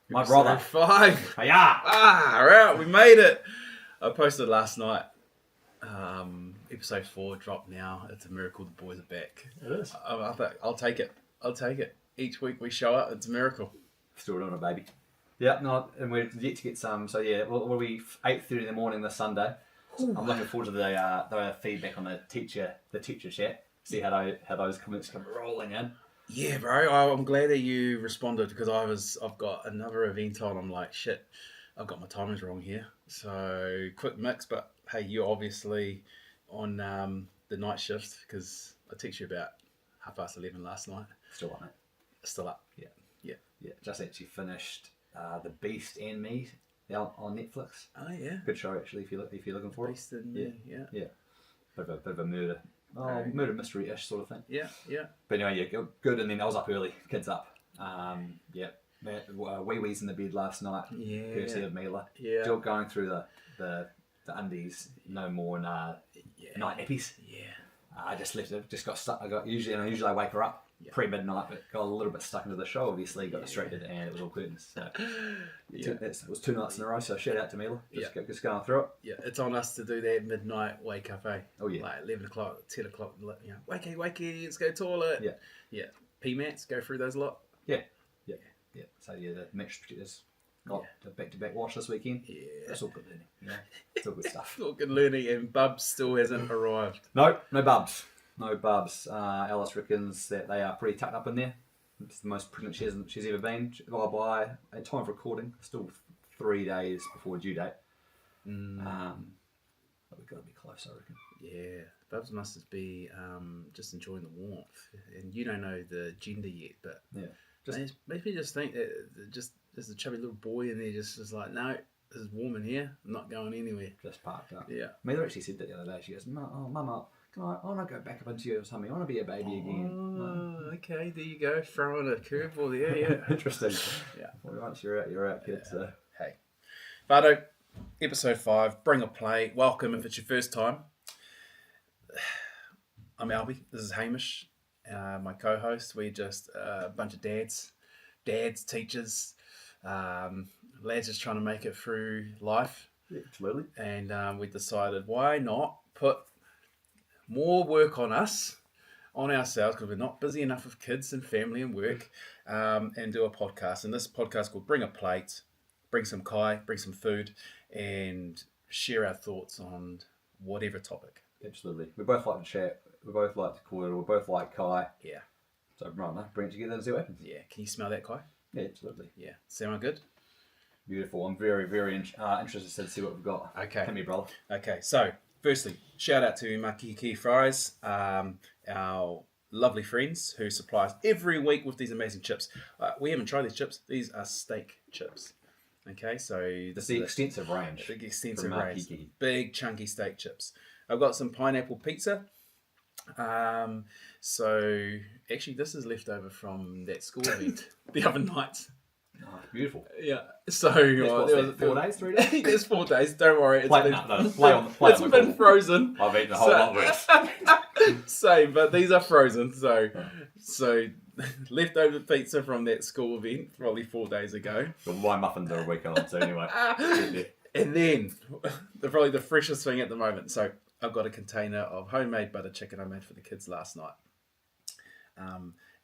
My brother. 5. Yeah. Alright, we made it. I posted last night. Episode 4 dropped now. It's a miracle the boys are back. It is. I'll take it. Each week we show up. It's a miracle. Still doing it, baby. Yeah, no, and we're yet to get some. So yeah, we'll be 8:30 in the morning this Sunday. I'm looking forward to the feedback on the teacher chat. See how those comments come rolling in. Yeah, bro. I'm glad that you responded because I've got another event on. I'm like, shit, I've got my timings wrong here. So quick mix, but hey, you're obviously on the night shift because I texted you about 11:30 last night. Still on it. Still up. Yeah. Just actually finished The Beast and Me on Netflix. Oh yeah. Good show actually. If you're looking for Beast and Me. Yeah. Bit of a murder. Murder mystery-ish sort of thing. Yeah. But anyway, yeah, good. And then I was up early. Kids up. Wee-wee's in the bed last night. Yeah. Courtesy of Mila. Yeah. Still going through the undies. No more night nappies. Yeah. I just left it. Just got stuck. Usually I wake her up pre-midnight, but got a little bit stuck into the show. Obviously, got distracted, and it was all curtains. So it was 2 nights in a row. So shout out to Mila. Just going through it. Yeah, it's on us to do that midnight wake up, eh? Oh yeah. Like 11 o'clock, 10 o'clock. Wakey, let's go toilet. Yeah. P-mats, go through those a lot. Yeah. So the mattress protectors got the back-to-back wash this weekend. Yeah. It's all good learning. It's all good stuff. All good learning, and Bubs still hasn't arrived. No bubs. Alice reckons that they are pretty tucked up in there. It's the most pregnant she's ever been. By a time of recording, still 3 days before due date. But we've got to be close, I reckon. Yeah, Bubs must just be just enjoying the warmth, and you don't know the gender yet, but maybe just think that just there's a chubby little boy in there, just is like, no, this is warm in here. I'm not going anywhere. Just parked up. Yeah. Mother actually said that the other day. She goes, Mama, I want to go back up into you or something. I want to be a baby again. Oh, okay, there you go. Throwing a curveball there, yeah. Interesting. Yeah. Well, once you're out, kids. Yeah. Hey. Bardo, episode 5, bring a plate. Welcome if it's your first time. I'm Alby. This is Hamish, my co-host. We're just a bunch of dads, teachers, lads just trying to make it through life. Yeah, absolutely. And we decided, why not put more work on ourselves, because we're not busy enough with kids and family and work, and do a podcast. And this podcast called Bring a Plate, bring some kai, bring some food, and share our thoughts on whatever topic. Absolutely. We both like to chat. We both like to call it. We both like kai. Yeah. So right now, bring it together and see what happens. Yeah. Can you smell that kai? Yeah, absolutely. Yeah. Sound good? Beautiful. I'm very, very interested to see what we've got. Okay. Come here, brother. Okay. So, firstly, shout out to Makihihi Fries, our lovely friends who supply us every week with these amazing chips. We haven't tried these chips. These are steak chips. Okay, so this is the extensive range. Big extensive range. Big chunky steak chips. I've got some pineapple pizza. So actually, this is left over from that school event the other night. Oh, beautiful. Yeah. So there's 4 days, 3 days. There's 4 days. Don't worry. It's been frozen. I've eaten a whole lot worse. Same, but these are frozen. So leftover pizza from that school event probably 4 days ago. Well, my muffins are a week old, so anyway. And then probably the freshest thing at the moment. So I've got a container of homemade butter chicken I made for the kids last night.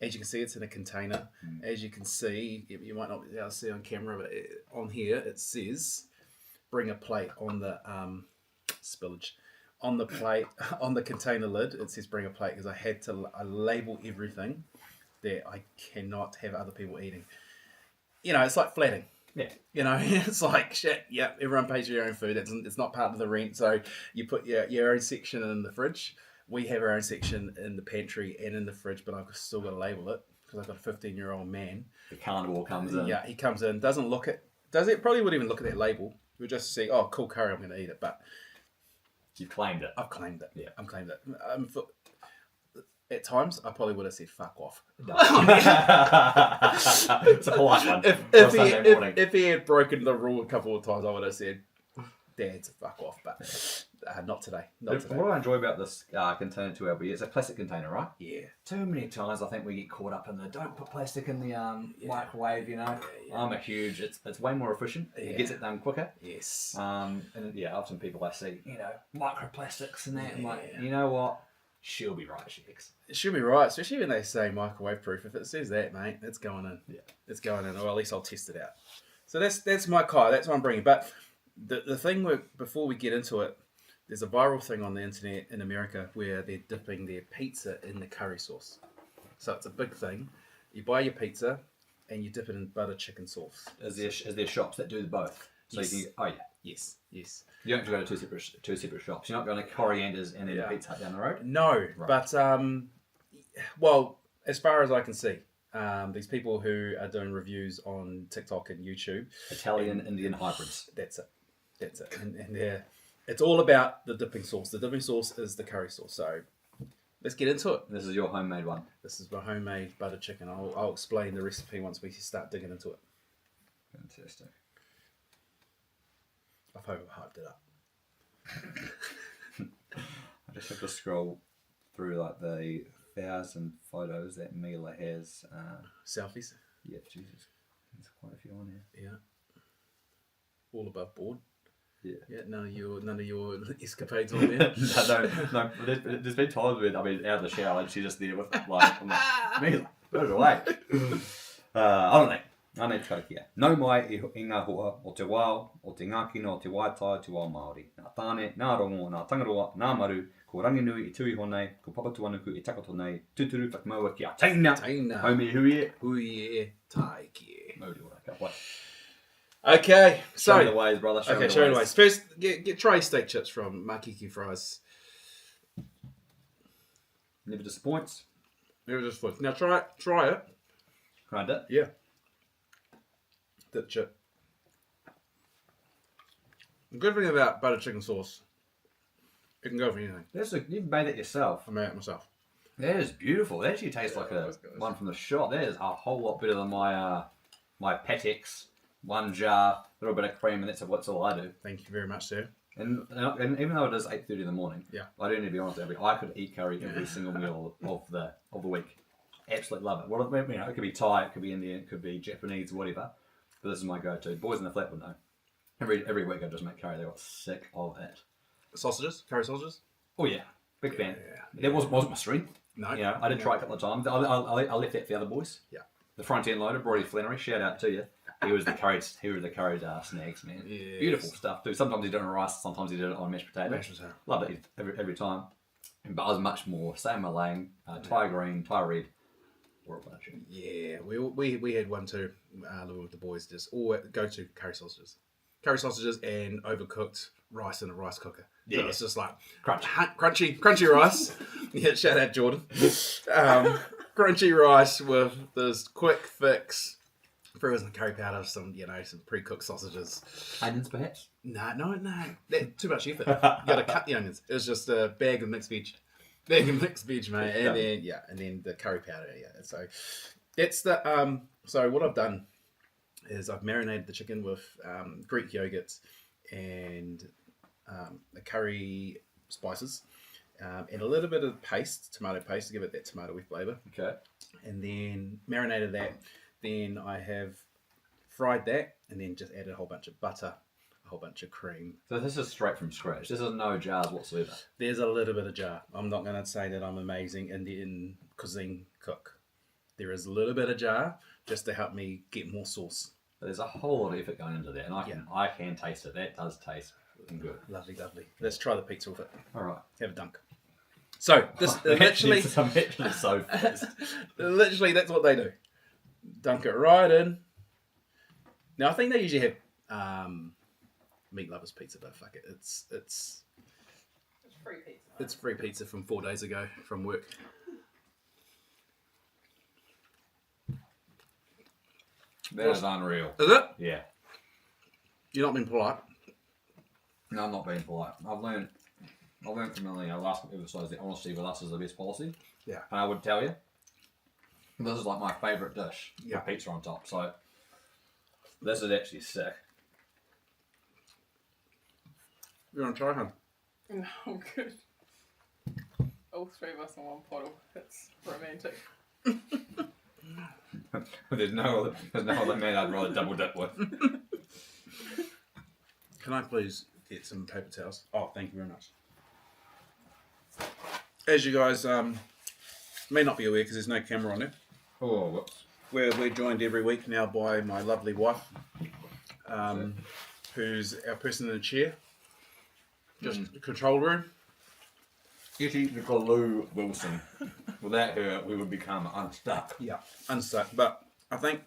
As you can see, it's in a container. As you can see, you might not be able to see on camera, but on here it says, bring a plate on the spillage. On the plate, on the container lid, it says bring a plate because I had to label everything that I cannot have other people eating. You know, it's like flatting. Yeah. You know, it's like, shit, yeah, everyone pays for your own food. It's not part of the rent. So you put your own section in the fridge. We have our own section in the pantry and in the fridge, but I've still got to label it because I've got a 15-year-old man. The carnivore comes in. Yeah, he comes in, doesn't look at, probably wouldn't even look at that label. We'll just see, oh, cool curry, I'm going to eat it. But you've claimed it. I've claimed it. Yeah. I've claimed it. At times, I probably would have said fuck off. No. It's a polite one. If he had broken the rule a couple of times, I would have said, Dad's a fuck off. But Not today. Not today. What I enjoy about this container too, Alby, it's a plastic container, right? Yeah. Too many times I think we get caught up in the don't put plastic in the microwave. You know, I'm a huge. It's way more efficient. It gets it done quicker. Yes. And often people I see, microplastics and that. I'm like, you know what? She'll be right, Shix. It should be right, especially when they say microwave proof. If it says that, mate, it's going in. Yeah. It's going in, or at least I'll test it out. So that's my kai. That's what I'm bringing. But the thing before we get into it, there's a viral thing on the internet in America where they're dipping their pizza in the curry sauce. So it's a big thing. You buy your pizza and you dip it in butter chicken sauce. Is there shops that do both? So Yes. you can. Yes. You don't have to go to two separate shops. You're not going to Corianders and then Pizza Hut down the road. No, Right. but well, as far as I can see, these people who are doing reviews on TikTok and YouTube, Italian Indian hybrids. That's it, and it's all about the dipping sauce. The dipping sauce is the curry sauce. So let's get into it. This is your homemade one. This is my homemade butter chicken. I'll explain the recipe once we start digging into it. Fantastic. I've overhyped it up. I just have to scroll through like the 1,000 photos that Mila has. Selfies. Yeah, Jesus, there's quite a few on here. Yeah. All above board. Yeah. Yeah. None of your escapades on there. no. There's been times when out of the shower and she's just there with like, I'm like, Mila, put it away. I don't know. Ane karakia. Nau mai I ngā hoa o te wao, o te ngākina, o te waitai, te wao Māori. Nā tāne, nā rongo, nā tangaroa, nā maru, ko ranginui I tui honei, ko papatuanuku I takato nei, tuturu whakamaua ki a teina. Teina. Haumi hui e. Hui e tai ki. Mauri ora, ka pai. Okay, Show me so the ways, brother. show me the ways. First, try steak chips from Makihihi Fries. Never disappoints. Never just foot. Now try it. Grind it. Yeah. Dip chip. The good thing about butter chicken sauce, it can go for anything. You've made it yourself. I made it myself. That is beautiful. That actually tastes like that was good. one from the shop. That is a whole lot better than my my Patex. One jar, a little bit of cream, and that's all I do. Thank you very much, sir. And even though it is 8:30 in the morning, Yeah. I do need to be honest. I could eat curry every single meal of the week. Absolutely love it. Well, it could be Thai, it could be Indian, it could be Japanese, whatever. But this is my go-to. Boys in the flat would know. Every week I just make curry. They got sick of it. Sausages? Curry sausages? Oh yeah, big fan. Yeah. That wasn't my strength. No. I did try a couple of times. I left that for the other boys. Yeah. The front end loader, Brody Flannery, shout out to you. He was the curried snags, man. Yes. Beautiful stuff, too. Sometimes he did it on rice, sometimes he did it on mashed potato. Mashed potato. Loved it every time. But I was much more, stay in my lane, Thai green, Thai red, or a bunch of. Yeah, we had one too, living with the boys, just all go to curry sausages. Curry sausages and overcooked rice in a rice cooker. Yeah. So it's just like Crunch. crunchy rice. Yeah, shout out Jordan. Crunchy rice with this quick fix. Throw in the curry powder, some pre-cooked sausages. Onions, perhaps? No. That, too much effort. You got to cut the onions. It was just a bag of mixed veg. Mate. And then the curry powder. Yeah. So that's the So what I've done is I've marinated the chicken with Greek yogurt and the curry spices and a little bit of tomato paste to give it that tomatoey flavour. Okay. And then marinated that. Then I have fried that and then just added a whole bunch of butter, a whole bunch of cream. So this is straight from scratch. This is no jars whatsoever. There's a little bit of jar. I'm not going to say that I'm an amazing Indian cuisine cook. There is a little bit of jar just to help me get more sauce. But there's a whole lot of effort going into that, and I can taste it. That does taste good. Lovely. Let's try the pizza with it. All right. Have a dunk. So this I'm actually so fast. literally that's what they do. Dunk it right in. Now I think they usually have meat lovers pizza, but fuck it, it's free pizza. It's free pizza from 4 days ago from work. That is unreal. Is it? Yeah. You're not being polite. No, I'm not being polite. I've learned from the last episode that honesty with us is the best policy. Yeah. And I would tell you, this is like my favourite dish. Yeah. With pizza on top. So this is actually sick. You want to try, hon? No, good. All three of us in one bottle. It's romantic. There's no other man I'd rather double dip with. Can I please get some paper towels? Oh, thank you very much. As you guys may not be aware because there's no camera on it, Oh, whoops. we're joined every week now by my lovely wife, who's our person in the chair, just the control room. Getty Nicolou Wilson. Without her, we would become unstuck. Yeah, unstuck. But I think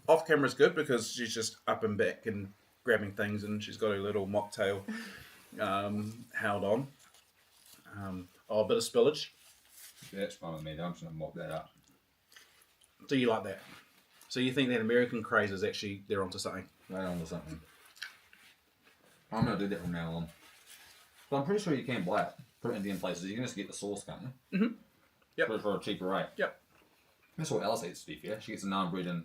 off camera is good because she's just up and back and grabbing things, and she's got her little mocktail held on. A bit of spillage. Yeah, that's fine with me. I'm just going to mop that up. Do you like that? So you think that American craze is actually they're onto something? Right onto something. I'm going to do that from now on. But I'm pretty sure you can buy it for Indian places. You can just get the sauce, can't you? Mm-hmm. Yep. For a cheaper rate. Yep. That's what Alice eats, to be fair. She gets a naan bread and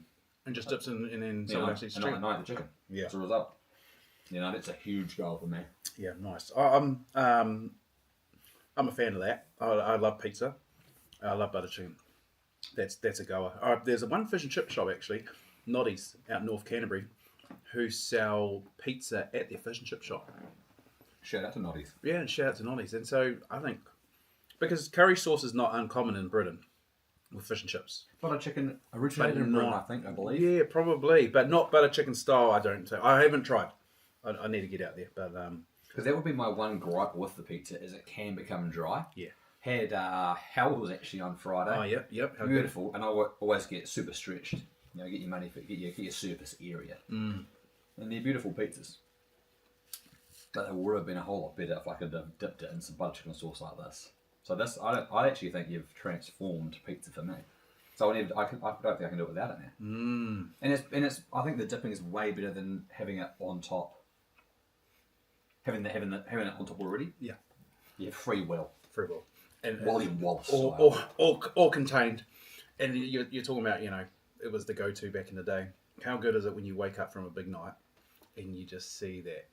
just dips in and then you someone know, actually and chicken. not the chicken. Yeah. As a result. You know, that's a huge goal for me. Yeah, nice. I'm a fan of that. I love pizza. I love butter chicken. That's a goer. There's one fish and chip shop actually, Noddy's out in North Canterbury, who sell pizza at their fish and chip shop. Shout out to Noddy's. Yeah, and shout out to Noddy's. And so I think because curry sauce is not uncommon in Britain with fish and chips. Butter chicken originated in Britain, I think, I believe. Yeah, probably, but not butter chicken style. I don't. I haven't tried. I need to get out there, but Because that would be my one gripe with the pizza, is it can become dry. yeah. Had halves actually on Friday. Oh, yep. How good. Beautiful, and I always get super stretched. You know, get your money for get your surface area, and they're beautiful pizzas. But it would have been a whole lot better if I could have dipped it in some butter chicken sauce like this. So this, I actually think you've transformed pizza for me. So I don't think I can do it without it now. And it's I think the dipping is way better than having it on top. Having it on top already. Yeah. You have free will. Free will. And William Wallace. all contained. And you're talking about, it was the go-to back in the day. How good is it when you wake up from a big night and you just see that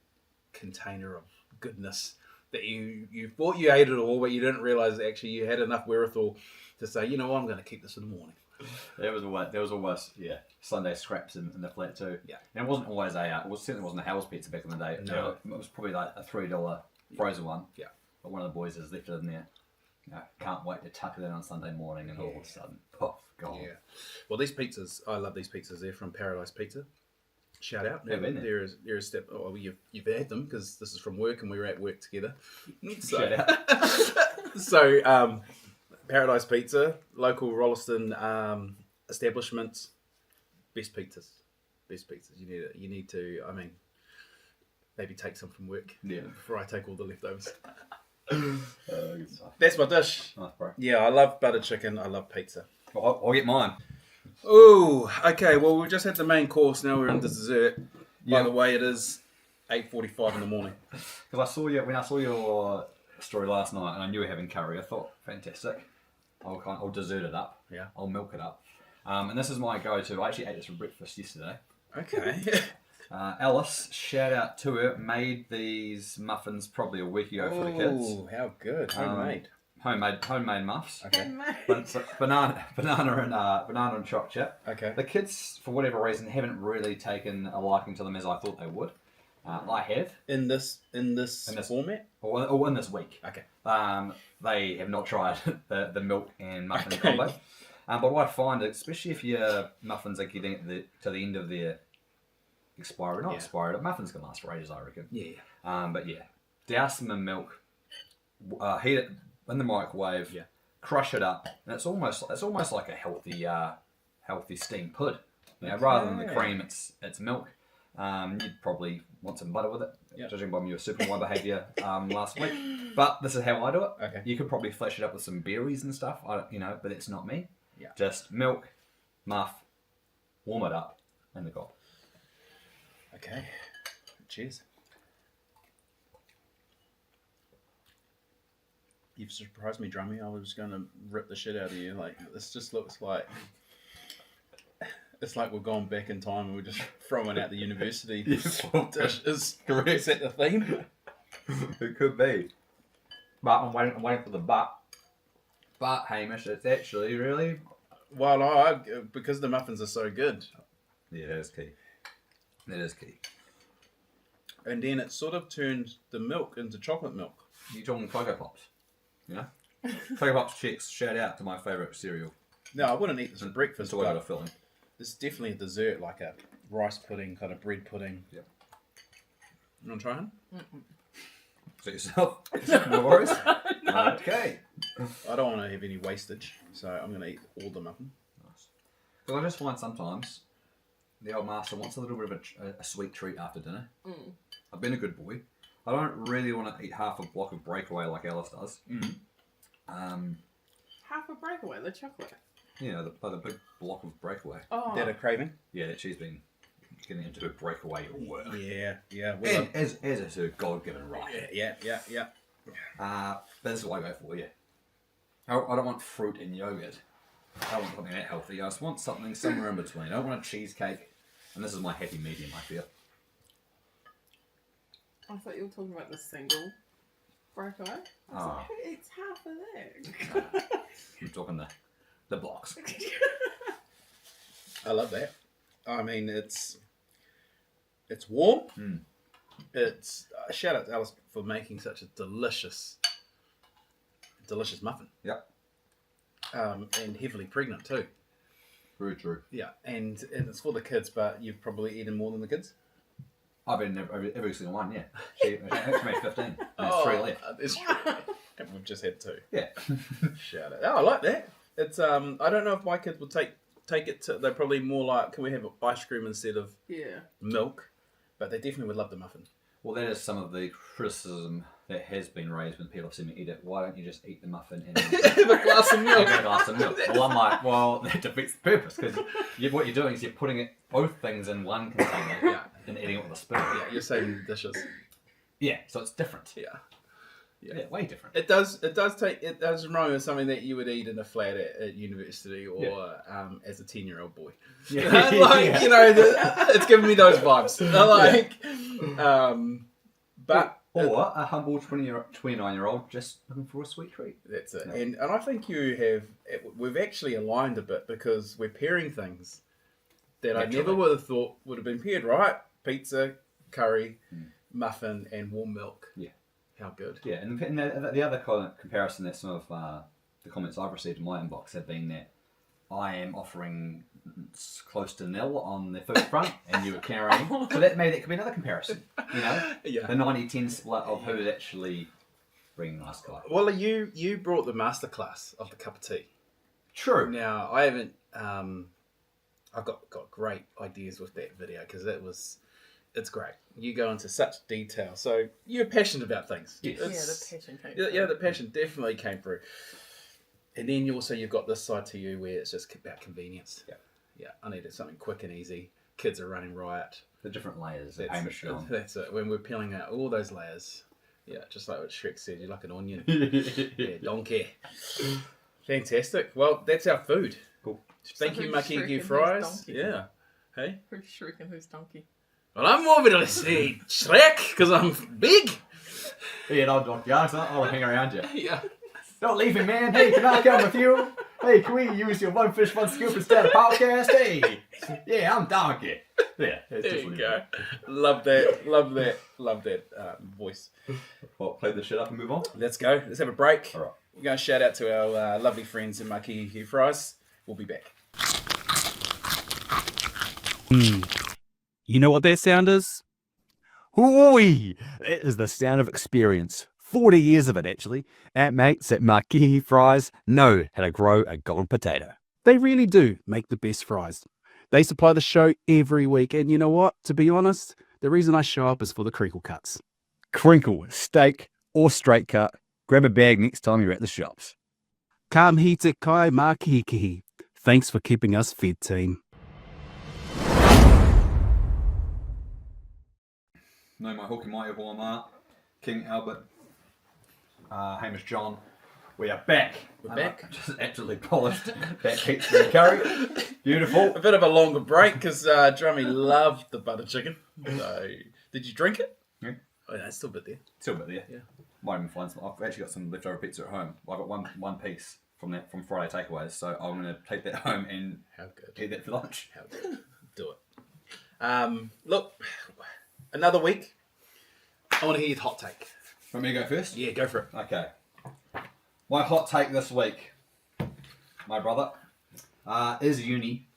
container of goodness that you thought you ate it all, but you didn't realise that actually you had enough wherewithal to say, I'm going to keep this in the morning. There was always Sunday scraps in the flat too. Yeah. And it wasn't always certainly wasn't a Hal's pizza back in the day. No. It was probably like a $3 frozen one. Yeah. But one of the boys has left it in there. Can't wait to tuck it in on Sunday morning, and all of a sudden, poof, gone. Yeah. Well, these pizzas, I love these pizzas. They're from Paradise Pizza. Shout out. Yeah, been there. They're a step. Oh, you've had them because this is from work and we were at work together. Shout out. So, Paradise Pizza, local Rolleston establishments, best pizzas. You need to. I mean, maybe take some from work. Yeah. Before I take all the leftovers. Good stuff. That's my dish. Nice, bro. Yeah, I love butter chicken. I love pizza. I'll get mine. Oh, okay. Well, we just had the main course. Now we're in the dessert. By the way, it is 8:45 in the morning. Because when I saw your story last night, and I knew we were having curry, I thought, fantastic. I'll dessert it up. Yeah. I'll milk it up. And this is my go-to. I actually ate this for breakfast yesterday. Okay. Alice, shout out to her, made these muffins probably a week ago for the kids. Oh, how good. Homemade. Homemade muffs. Okay. But it's banana and choc chip. Okay. The kids, for whatever reason, haven't really taken a liking to them as I thought they would. I have. In this format? Or in this week. Okay. They have not tried the milk and muffin combo. But what I find, especially if your muffins are getting to the end of their expiry, not expiry, muffins can last for ages, I reckon. Yeah. But douse them in milk, heat it in the microwave, crush it up, and it's almost like a healthy steamed pud. Rather than the cream, it's milk. You'd probably want some butter with it, judging by your supermarket behaviour last week. But this is how I do it. Okay. You could probably flesh it up with some berries and stuff, but it's not me. Yeah. Just milk, muff, warm it up, and the gob. Okay. Cheers. You've surprised me, Drummy. I was going to rip the shit out of you. Like, this just looks like... It's like we're going back in time and we're just throwing out the university dishes. Correct. Is that the theme? It could be. But I'm waiting for the but. But, Hamish, it's actually really... Well, because the muffins are so good. Yeah, that is key. That is key. And then it sort of turned the milk into chocolate milk. You talking Cocoa Pops? You know? Cocoa Pops chicks, shout out to my favourite cereal. No, I wouldn't eat this for breakfast, It's all got a but filling. it's definitely a dessert, like a rice pudding, kind of bread pudding. Yeah. You want to try one? Suit yourself. No worries. Okay. I don't want to have any wastage, so I'm going to eat all the muffin. Nice. Because I just find sometimes the old master wants a little bit of a sweet treat after dinner. I've been a good boy. I don't really want to eat half a block of breakaway like Alice does. Half a breakaway, the chocolate. Yeah, the big block of breakaway. Oh. That a craving? Yeah, that she's been getting into her breakaway work. Yeah. And as is her God-given right. Yeah. But this is what I go for, yeah. I don't want fruit and yogurt. I don't want something that healthy. I just want something somewhere in between. I don't want a cheesecake. And this is my happy medium, I feel. I thought you were talking about the single breakaway. I was like, who eats half of that? I'm talking the blocks. I love that. I mean, it's warm. It's shout out to Alice for making such a delicious muffin. Yep. And heavily pregnant too. Very true. Yeah, and it's for the kids, but you've probably eaten more than the kids. I've been every single one, yeah. She made 15. And there's 3 left. And we've just had 2. Yeah. Shout out. Oh, I like that. It's I don't know if my kids will take it to. They're probably more like, can we have ice cream instead of milk? But they definitely would love the muffin. Well, that is some of the criticism that has been raised when people have seen me eat it. Why don't you just eat the muffin and Have a glass of milk? have a glass of milk? Well, I'm like, well, that defeats the purpose because what you're doing is you're putting both things in one container and eating it with a spoon. Yeah, you're saving the dishes. Yeah, so it's different. Yeah, way different. It does remind me of something that you would eat in a flat at university or as a 10-year-old boy. Yeah. You know, it's giving me those vibes. Or a humble 29-year-old just looking for a sweet treat. That's it. No. And I think we've actually aligned a bit because we're pairing things that I never would have thought would have been paired, right? Pizza, curry, muffin, and warm milk. Yeah. How good. Yeah, and the other kind of comparison that some of the comments I've received in my inbox have been that I am offering close to nil on the food front and you were carrying. So that could be another comparison, you know? Yeah. The 90-10 split of who's actually bringing nice guy. Well, you brought the masterclass of the cup of tea. True. Now, I haven't... I've got great ideas with that video because it's great. You go into such detail. So you're passionate about things. Yes. The passion came through. Yeah, the passion definitely came through. And then you've got this side to you where it's just about convenience. Yeah, I needed something quick and easy. Kids are running riot. The different layers that Hamish showed. That's it. When we're peeling out all those layers. Yeah, just like what Shrek said, you're like an onion. Yeah, donkey. Fantastic. Well, that's our food. Cool. Thank you, who's Makihihi Shrek and Fries. who's donkey? Yeah. Hey? Who's Shrek and who's donkey? Well, I'm obviously say Shrek because I'm big. Yeah, no, donkey. I'll hang around you. Yeah. Don't leave me, man. Hey, can I come with you? Hey, can we use your one fish, one scoop instead of podcast? Hey. Yeah, I'm donkey. Yeah. There you go. Love that voice. Well, play this shit up and move on. Let's go. Let's have a break. All right. We're going to shout out to our lovely friends in Makihihi Fries. We'll be back. You know what that sound is? Hooey! It is the sound of experience. 40 years of it, actually. Our mates at Makihihi Fries know how to grow a golden potato. They really do make the best fries. They supply the show every week, and you know what? To be honest, the reason I show up is for the crinkle cuts. Crinkle, steak, or straight cut. Grab a bag next time you're at the shops. Kam hi te kai Makihihi. Thanks for keeping us fed, team. No, my hook and my Obama, King Albert, Hamish John. We are back. We're back. Just absolutely polished. Back pizza and curry. Beautiful. A bit of a longer break because Drummy loved the butter chicken. So, did you drink it? Yeah. Oh, yeah, it's still a bit there. Still a bit there. Yeah. Might even find some. I've actually got some leftover pizza at home. I've got one piece from Friday takeaways, so I'm going to take that home and How good. eat that for lunch. How good. Do it. Look, another week. I want to hear your hot take. Want me to go first? Yeah, go for it. Okay. My hot take this week, my brother, is uni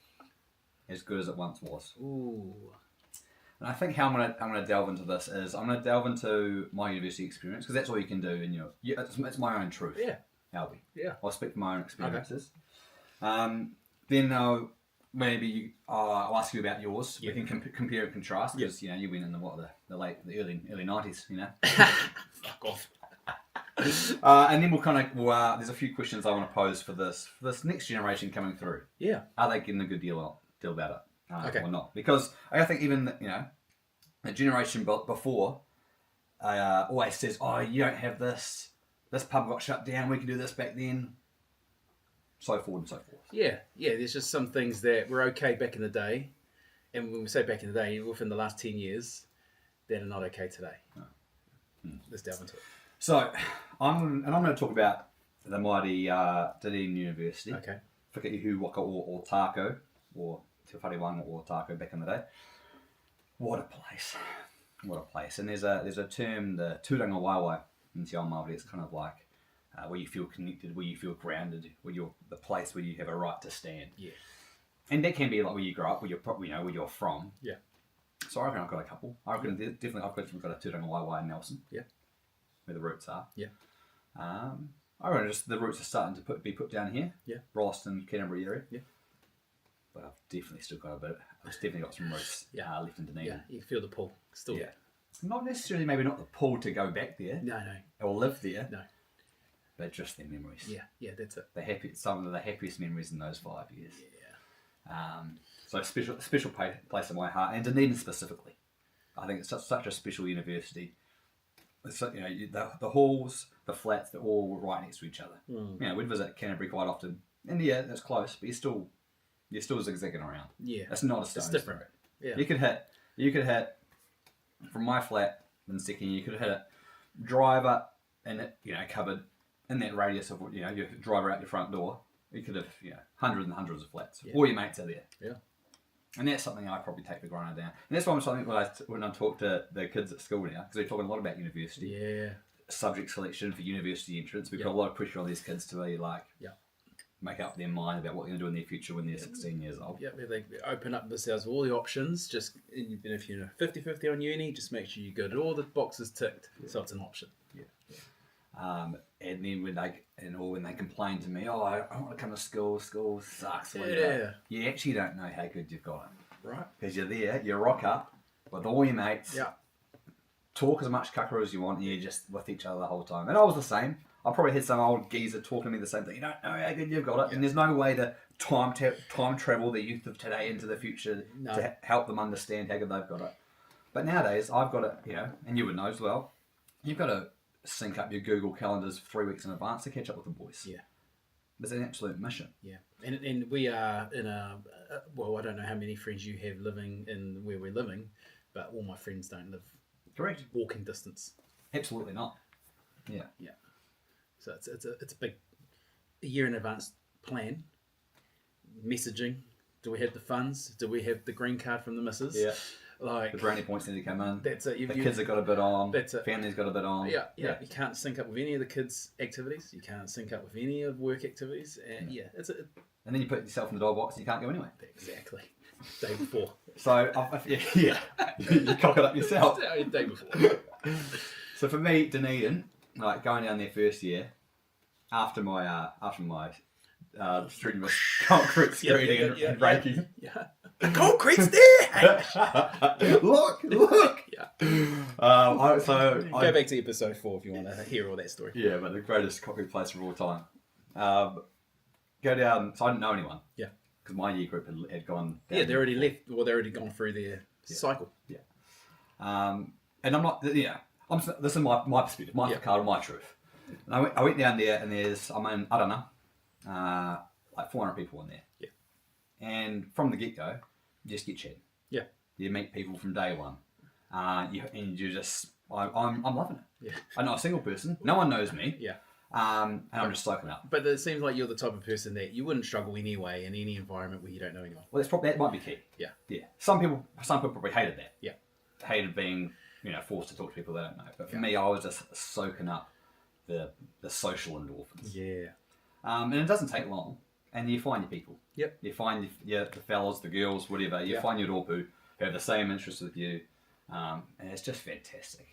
as good as it once was? Ooh. And I think how I'm gonna delve into this is I'm gonna delve into my university experience because that's all you can do in it's my own truth. Yeah. Alby. Yeah. I'll speak from my own experiences. Then maybe I'll ask you about yours. Yeah. We can compare and contrast because you went in the early 90s. Fuck off. And then there's a few questions I want to pose for this next generation coming through. Yeah. Are they getting a good deal about it? Okay. Or not? Because I think even the generation before always says, "Oh, you don't have this. This pub got shut down. We can do this back then." So forward and so forth. Yeah. There's just some things that were okay back in the day, and when we say back in the day, within the last 10 years, that are not okay today. No. Let's delve into it. So I'm going to talk about the mighty Dunedin University. Okay. Whakaihu Waka or Tako, or Te Whare or Tako back in the day. What a place. What a place. And there's a term, the tūranga waiwai in Te Ao Māori. It's kind of like where you feel connected, where you feel grounded, where you're the place where you have a right to stand. Yeah. And that can be like where you grow up, where you're from. Yeah. So I reckon I've got a couple. I reckon definitely I've got a tūranga waiwai in Nelson. Yeah. Where the roots are. Yeah. I reckon just the roots are starting to be put down here. Yeah. Rolleston, Canterbury area. Yeah. But I've definitely still got I've definitely got some roots left in Dunedin. Yeah. You feel the pull. Still. Yeah. Not necessarily, maybe not the pull to go back there. No. Or live there. No. But just their memories. Yeah, that's it. Some of the happiest memories in those 5 years. Yeah. So special place in my heart, and Dunedin specifically. I think it's such a special university. It's, the halls, the flats, they're all right next to each other. We'd visit Canterbury quite often, and that's close, but you're still zigzagging around. Yeah. It's not a stone's It's different. throw. Yeah. You could hit from my flat in the second year. You could hit it, drive up, and it covered in that radius of your driver out your front door. You could have hundreds and hundreds of flats. Yeah. All your mates are there. Yeah. And that's something I probably take for granted now. And that's why I'm something when I talk to the kids at school now, because they're talking a lot about university. Yeah. Subject selection for university entrance. We put a lot of pressure on these kids to be make up their mind about what they're going to do in their future when they're 16 years old. Yeah, they open up themselves all the options. Just even if you're 50-50 on uni, just make sure you get all the boxes ticked, so it's an option. Yeah. And then when they complain to me, I want to come to school sucks. You actually don't know how good you've got it. Right. Because you're there, you rock up with all your mates, talk as much kakaru as you want, and you're just with each other the whole time. And I was the same. I probably had some old geezer talking to me the same thing. You don't know how good you've got it. And there's no way to time travel the youth of today into the future to help them understand how good they've got it. But nowadays, I've got it, and you would know as well, you've got to sync up your Google calendars 3 weeks in advance to catch up with the boys. Yeah. It's an absolute mission. Yeah. And we are in I don't know how many friends you have living in where we're living, but all my friends don't live Correct. walking distance. Absolutely not. Yeah. Yeah. So it's a big year in advance plan. Messaging. Do we have the funds? Do we have the green card from the missus? Yeah. Like The brownie points need to come in. that's it. The kids have got a bit on. That's it. Family's got a bit on. Yeah. You can't sync up with any of the kids' activities. You can't sync up with any of work activities. And And then you put yourself in the dog box and you can't go anywhere. exactly. Day before. So, you cock it up yourself. Day before. So for me, Dunedin, like going down there first year, after my strenuous concrete screening and breaking. Yeah. The concrete's there! Look! Yeah. Go back to episode 4 if you want to hear all that story. Yeah, but the greatest concrete place of all time. Go down, so I didn't know anyone. Yeah. Because my year group had gone down. Yeah, they already left, or they'd already gone through their cycle. Yeah. And I'm not, this is my perspective, my card, my truth. And I went down there and I don't know, like 400 people in there. Yeah. And from the get-go, you just get chatting. Yeah. You meet people from day one. You just I'm loving it. Yeah. I'm not a single person. No one knows me. Yeah. And I'm just soaking up. But it seems like you're the type of person that you wouldn't struggle anyway in any environment where you don't know anyone. Well, that might be key. Yeah. Yeah. Some people probably hated that. Yeah. Hated being, forced to talk to people they don't know. But for me, I was just soaking up the social endorphins. Yeah. And it doesn't take long. And you find your people. Yep. You find the fellas, the girls, whatever. You find your dorpu who have the same interests with you. And it's just fantastic.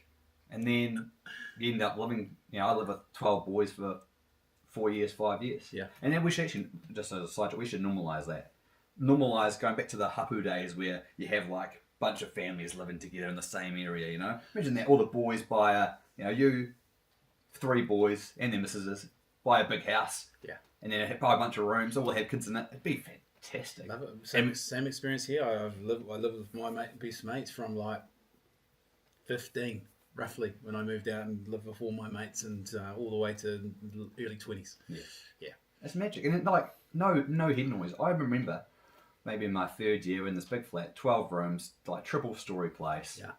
And then you end up living, I lived with 12 boys for 4 years, 5 years. Yeah. And then we should actually, just as a side joke, we should normalise that. Normalise going back to the hapu days where you have like a bunch of families living together in the same area, Imagine that, all the boys buy you 3 boys and their missuses, buy a big house. Yeah. And then buy a bunch of rooms, all have kids in it. It'd be fantastic. Love it. Same experience here. I live with my best mates from like 15. Roughly, when I moved out and lived with all my mates, and all the way to early 20s. Yeah. It's magic. And like, no head noise. I remember maybe in my 3rd year in this big flat, 12 rooms, like triple story place. Yeah.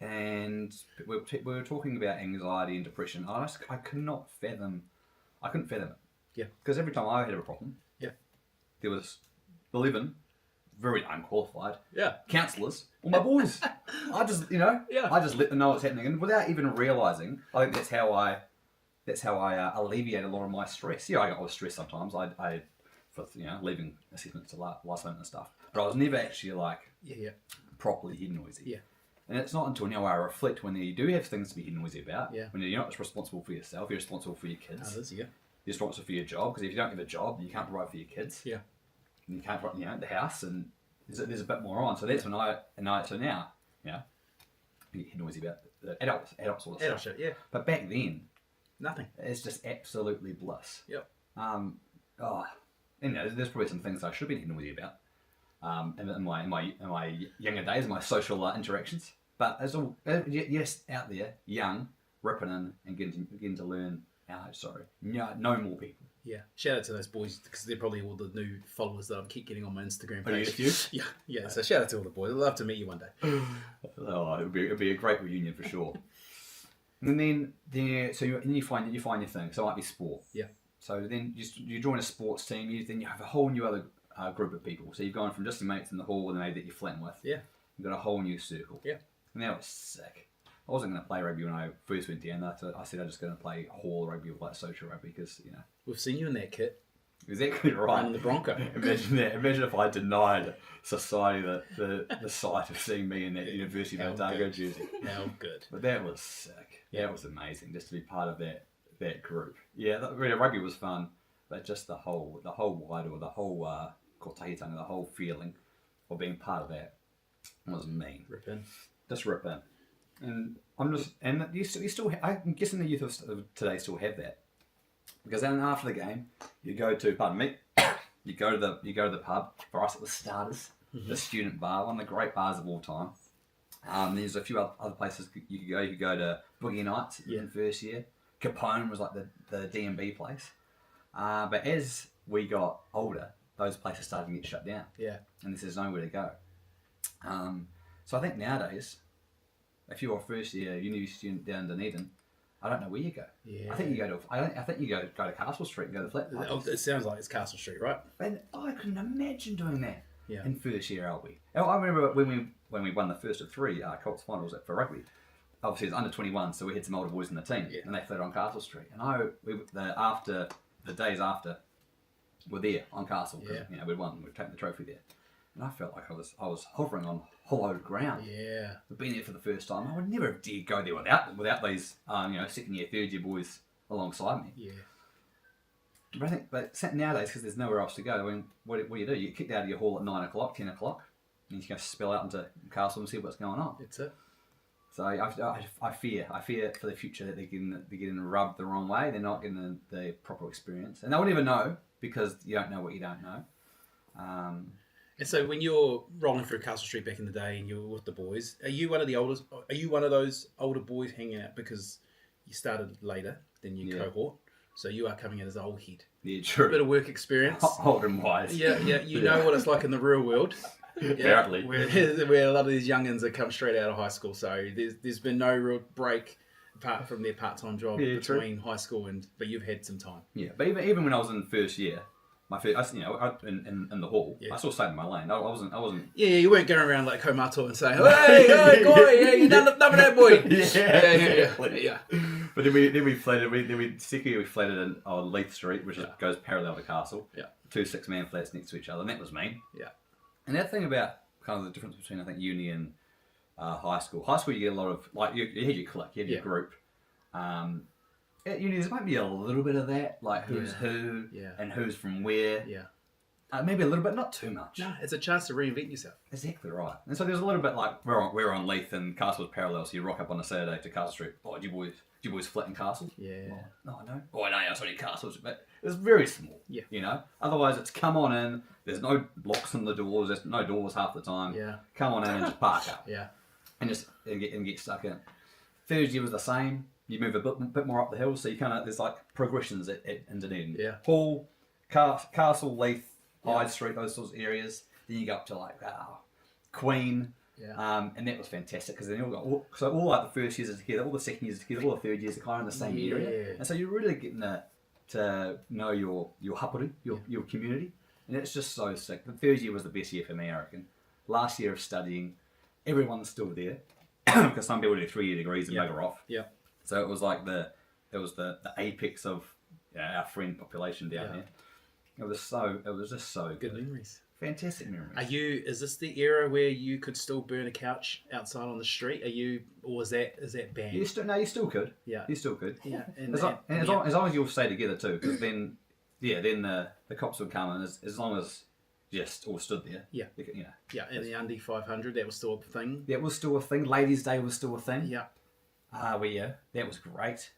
And we were talking about anxiety and depression. I couldn't fathom it. Yeah. Because every time I had a problem, there was 11 very unqualified counsellors, all my boys. I just, I just let them know what's happening, and without even realising, I think that's how I alleviate a lot of my stress. Yeah, I was stressed sometimes. I for leaving assessments to last minute and stuff, but I was never actually like properly head noisy. Yeah. And it's not until now I reflect when you do have things to be head noisy about. Yeah. When you're not responsible for yourself, you're responsible for your kids. Others, You're responsible for your job, because if you don't have a job, you can't provide for your kids. Yeah. And you can't run, the house, and there's a bit more on. So that's when so now, you get noisy about the adult sort of stuff. Shit, yeah. But back then, Nothing. it's just absolutely bliss. Yep. There's probably some things I should have been noisy about, in my younger days, my social interactions. But it's all out there, young, ripping in and getting to learn. Know more people. Yeah. Shout out to those boys, because they're probably all the new followers that I keep getting on my Instagram Oh, page. you? Yeah. So shout out to all the boys. I'd love to meet you one day. It'd be a great reunion for sure. And then you find your thing. So it might be sport. Yeah. So then you join a sports team. Then you have a whole new other group of people. So you've gone from just your mates in the hall and that you're flatting with. Yeah. You've got a whole new circle. Yeah. And that was sick. I wasn't going to play rugby when I first went down. I said I was just going to play hall rugby or like social rugby, because We've seen you in that kit. exactly right. Running the Bronco. Imagine that. Imagine if I denied society the sight of seeing me in that University of Otago jersey. How good. But that was sick. Yeah. That was amazing, just to be part of that group. Yeah, rugby was fun, but just the whole waido, the whole kotahitanga, the whole feeling of being part of that was mean. Rip in. Just rip in. And you still I'm guessing the youth of today still have that, because then after the game you go to you go to the pub. For us it was Starters, the student bar, one of the great bars of all time. There's a few other places you could go. You could go to Boogie Nights in first year. Capone was like the D&B place. But as we got older, those places started to get shut down. Yeah. And there's nowhere to go. So I think nowadays, if you're a first year university student down in Dunedin, I don't know where you go. Yeah. I think you go to Castle Street and go to the flat parties. It sounds like it's Castle Street, right? And I couldn't imagine doing that Yeah. in first year Alby. I remember when we won the first of 3 Colts finals for rugby. Obviously, it was under 21, so we had some older boys in the team, and they played on Castle Street. And the days after, we're there on Castle. Yeah. We'd won, we'd taken the trophy there, and I felt like I was hovering on hollowed ground. Yeah. I've been there for the first time. I would never dare go there without these second year, third year boys alongside me. Yeah. But nowadays, because there's nowhere else to go, I mean, what do? You get kicked out of your hall at 9 o'clock, 10 o'clock, and you can spill out into Castle and see what's going on. That's it. So I fear for the future that they're getting rubbed the wrong way. They're not getting the proper experience, and they won't even know, because you don't know what you don't know. And so when you're rolling through Castle Street back in the day and you're with the boys, are you one of the oldest? Are you one of those older boys hanging out because you started later than your cohort? So you are coming in as an old head. Yeah, A bit true. of work experience. Old and wise. Yeah, you know what it's like in the real world. Yeah, Apparently. where a lot of these youngins have come straight out of high school. So there's been no real break apart from their part-time job Yeah, between high school but you've had some time. Yeah, but even when I was in first year, in the hall, Yeah. I still stayed in my lane. I wasn't. Yeah, you weren't going around like Komato and saying, hey, boy, yeah, you done enough of that, boy. Yeah. But then we flatted. Second year we flatted in on Leith Street, which goes parallel to Castle. Yeah. 2 6-man flats next to each other, and that was me. Yeah. And that thing about kind of the difference between I think uni and high school. High school you get a lot of like you had your clique, you had your group. At uni there might be a little bit of that, like who's who and who's from where. Yeah. Maybe a little bit, not too much. No, it's a chance to reinvent yourself. Exactly right. And so there's a little bit like we're on Leith and Castle was parallel, so you rock up on a Saturday to Castle Street. Oh, do you boys flat in Castle? Yeah. Oh, no, I know. Oh, I know. It's only Castles, but it's very small. Yeah. You know. Otherwise, it's come on in. There's no locks on the doors. There's no doors half the time. Yeah. Come on in and just park up. Yeah. And get stuck in. Third year was the same. You move a bit more up the hill, so you kind of there's like progressions at Dunedin. Yeah. Hall, Castle, Leith, Hyde Street, those sorts of areas. Then you go up to like Queen. Yeah. And that was fantastic because then all like the first years are together, all the second years are together, all the third years are kind of in the same area, and so you're really getting to know your hapuri, your community, and it's just so sick. The third year was the best year for me, I reckon. Last year of studying, everyone's still there because some people do 3-year degrees and bugger off. Yeah. So it was like the apex of our friend population down here. It was just so Good memories. Fantastic memories. Is this the era where you could still burn a couch outside on the street? Or is that banned? You still could. Yeah. You still could. Yeah. As long as you all stay together too, because then the cops would come and as long as you just all stood there. Yeah. You know. Yeah, and the Undy 500, that was still a thing. That was still a thing. Ladies' Day was still a thing. Yeah. That was great.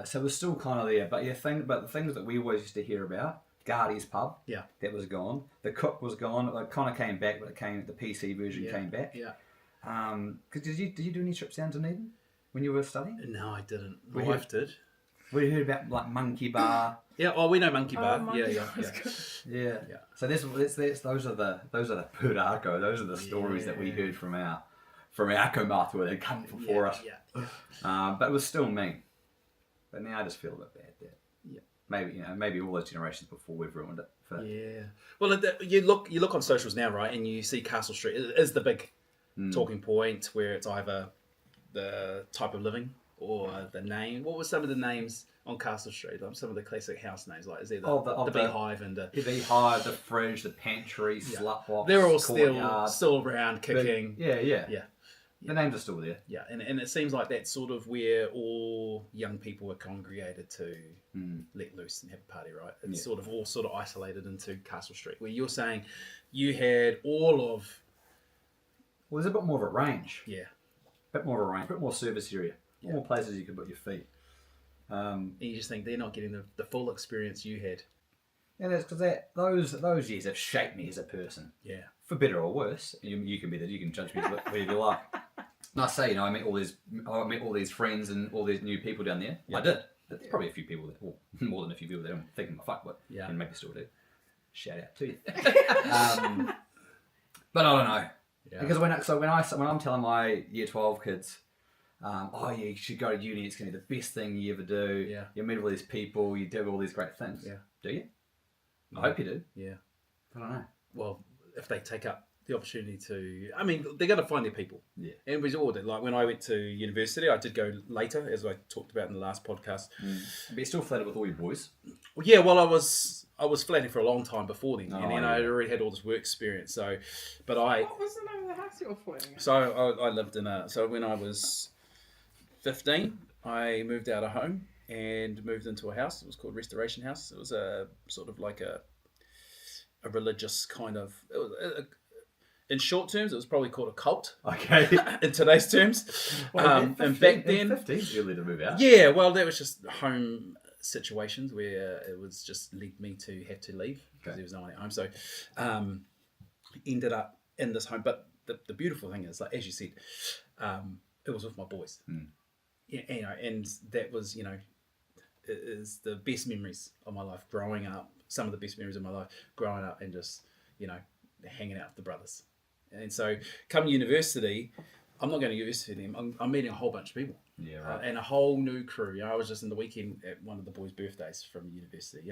So it was still kind of there. But the things that we always used to hear about, Guardy's pub. Yeah. That was gone. The Cook was gone. It kind of came back, but the PC version came back. Yeah. Because did you do any trips down to Dunedin when you were studying? No, I didn't. My wife did. We heard about like Monkey Bar. Yeah. Oh, we know Monkey Bar. Monkey Yeah. So those are the purako. Those are the stories that we heard from our kaumātua where they come before us. Yeah. But it was still mean. But now I just feel a bit bad there. Maybe all those generations before we've ruined it. Yeah. Well, you look on socials now, right, and you see Castle Street is the big talking point where it's either the type of living or the name. What were some of the names on Castle Street? Some of the classic house names, like is there the Beehive and the Beehive, the Fridge, the Pantry, Slut Box. They're all Courtyard. still around kicking. Yeah. The names are still there. Yeah, and it seems like that's sort of where all young people are congregated to let loose and have a party, right? It's sort of isolated into Castle Street, where you're saying you had all of... Well, there's a bit more of a range. Yeah. A bit more of a range, a bit more service area, more places you could put your feet. And you just think they're not getting the full experience you had. And it's because those years have shaped me as a person. Yeah. For better or worse. You can judge me whatever you like. And I say, I met all these friends and all these new people down there. Yeah. I did. There's probably a few people more than a few people that I'm thinking my fuck with. Yeah. And maybe still do. Shout out to you. But I don't know. Yeah. Because when I'm telling my year 12 kids, you should go to uni, it's gonna be the best thing you ever do. Yeah. You meet all these people, you do all these great things. Yeah. Do you? I hope you do. Yeah. I don't know. Well, if they take up the opportunity to, they're going to find their people. Yeah. And we all did. Like when I went to university, I did go later, as I talked about in the last podcast. But you're still flattered with all your boys? Well, yeah, I was flattered for a long time before then. And I already had all this work experience. What was the name of the house you were flatting in? So I lived so when I was 15, I moved out of home and moved into a house. It was called Restoration House. It was a sort of like a religious kind of... in short terms, it was probably called a cult. Okay. In today's terms. And back then... 15 early to move out. Yeah, well, that was just home situations where it was just led me to have to leave because there was no one at home. So ended up in this home. But the beautiful thing is, like as you said, it was with my boys. Yeah, and that was, is the best memories of my life growing up. Some of the best memories of my life growing up and just, hanging out with the brothers. And so come university, I'm not going to university anymore. I'm meeting a whole bunch of people. Yeah, right. And a whole new crew. I was just in the weekend at one of the boys' birthdays from university,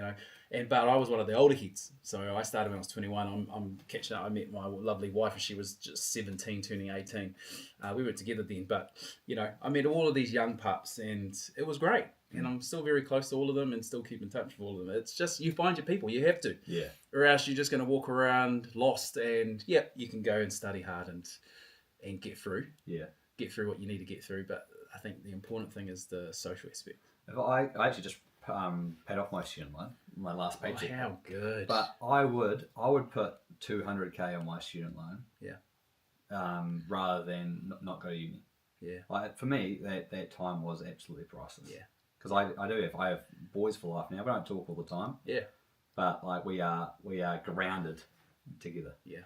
but I was one of the older kids. So I started when I was 21. I'm catching up. I met my lovely wife and she was just 17, turning 18. We were together then, but I met all of these young pups and it was great. And I'm still very close to all of them and still keep in touch with all of them. It's just, you find your people, you have to. Yeah. Or else you're just going to walk around lost and you can go and study hard and get through. Yeah. Get through what you need to get through, but I think the important thing is the social aspect. I actually just paid off my student loan, my last paycheck. Oh, how good! But I would put 200k on my student loan. Yeah. Rather than not go to uni. Yeah. Like for me, that time was absolutely priceless. Yeah. Because I have boys for life now. We don't talk all the time. Yeah. But like we are grounded together. Yeah.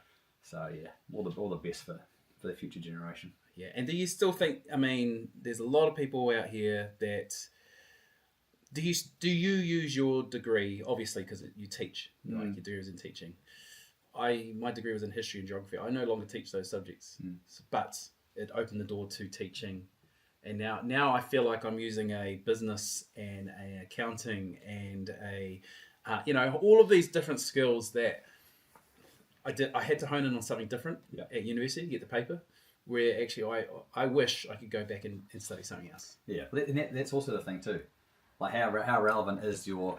So yeah, all the best for the future generation. Yeah, and do you still think? I mean, there's a lot of people out here that do you use your degree obviously because you teach, like your degree is in teaching. My degree was in history and geography. I no longer teach those subjects, but it opened the door to teaching, and now I feel like I'm using a business and a accounting and a all of these different skills that I had to hone in on something different at university to get the paper. Where actually I wish I could go back and study something else. Yeah, and that's also the thing too. Like how relevant is your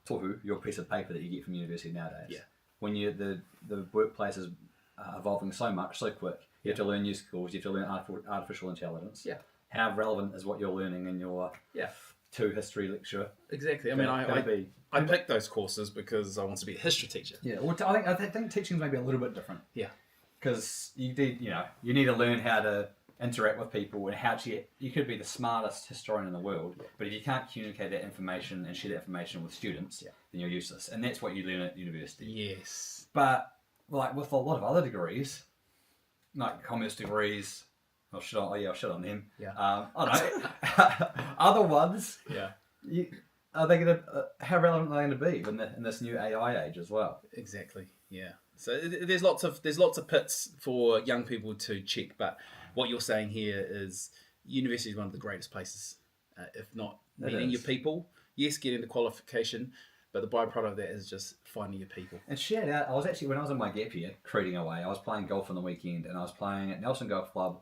tohu, your piece of paper that you get from university nowadays? Yeah. When the workplace is evolving so much, so quick, you have to learn new skills, you have to learn artificial intelligence. Yeah. How relevant is what you're learning in your history lecture? Exactly. I mean, I picked those courses because I wanted to be a history teacher. Yeah. Well, I think teaching is maybe a little bit different. Yeah. Because you need to learn how to interact with people and how to. You could be the smartest historian in the world, but if you can't communicate that information and share that information with students, then you're useless. And that's what you learn at university. Yes. But like with a lot of other degrees, like commerce degrees, I'll shit on them. Yeah. I don't know. Other ones. Yeah. Are they going to? How relevant are they going to be in this new AI age as well? Exactly. Yeah. So there's lots of pits for young people to check, but what you're saying here is university is one of the greatest places, if not meeting your people. Yes, getting the qualification, but the byproduct of that is just finding your people. And shout out, I was actually, when I was in my gap year, cruising away, I was playing golf on the weekend, and I was playing at Nelson Golf Club,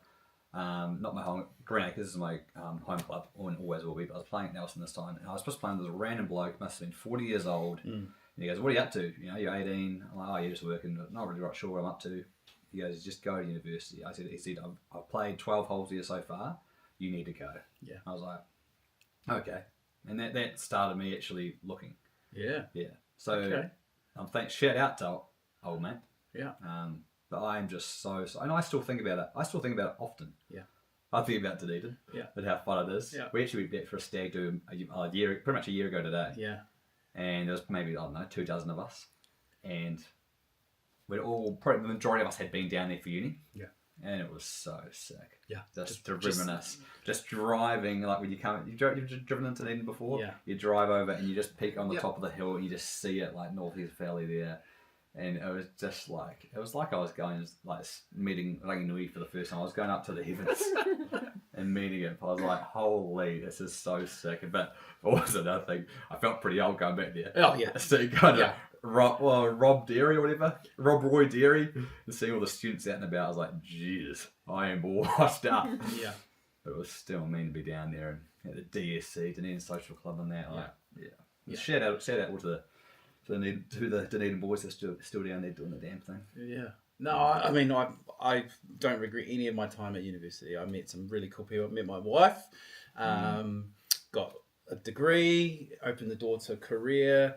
not my home, Green Acres is my home club, and always will be, but I was playing at Nelson this time, and I was just playing with this random bloke, must have been 40 years old, and he goes, what are you up to? You're 18. I'm like, oh, you're just working, not really sure what I'm up to. He goes, just go to university. He said, I've played 12 holes here so far, you need to go. Yeah. I was like, okay. And that started me actually looking. Yeah. Yeah. So, okay. Shout out to old mate. Yeah. But I am just so, and I still think about it. I still think about it often. Yeah. I think about Dunedin. Yeah. And how fun it is. Yeah. We actually went back for a stag do pretty much a year ago today. Yeah. And there was maybe, 24 of us. And probably the majority of us had been down there for uni. Yeah. And it was so sick. Yeah. Just to reminisce. Just driving, like when you've driven into Dunedin before? Yeah. You drive over and you just peek on the top of the hill and you just see it like Northeast Valley there. And it was just like, I was going, like, meeting Ranginui for the first time. I was going up to the heavens and meeting it. I was like, holy, this is so sick. But what was another thing? I felt pretty old going back there. Oh, yeah. So kind of Rob Dairy or whatever, Rob Roy Dairy, and seeing all the students out and about, I was like, Jesus, I am washed up. Yeah. But it was still mean to be down there and at the DSC, Dunedin Social Club and that. Like, yeah. Shout out all to the Dunedin boys that are still down there doing the damn thing. Yeah. No, I mean, I don't regret any of my time at university. I met some really cool people. I met my wife, got a degree, opened the door to a career.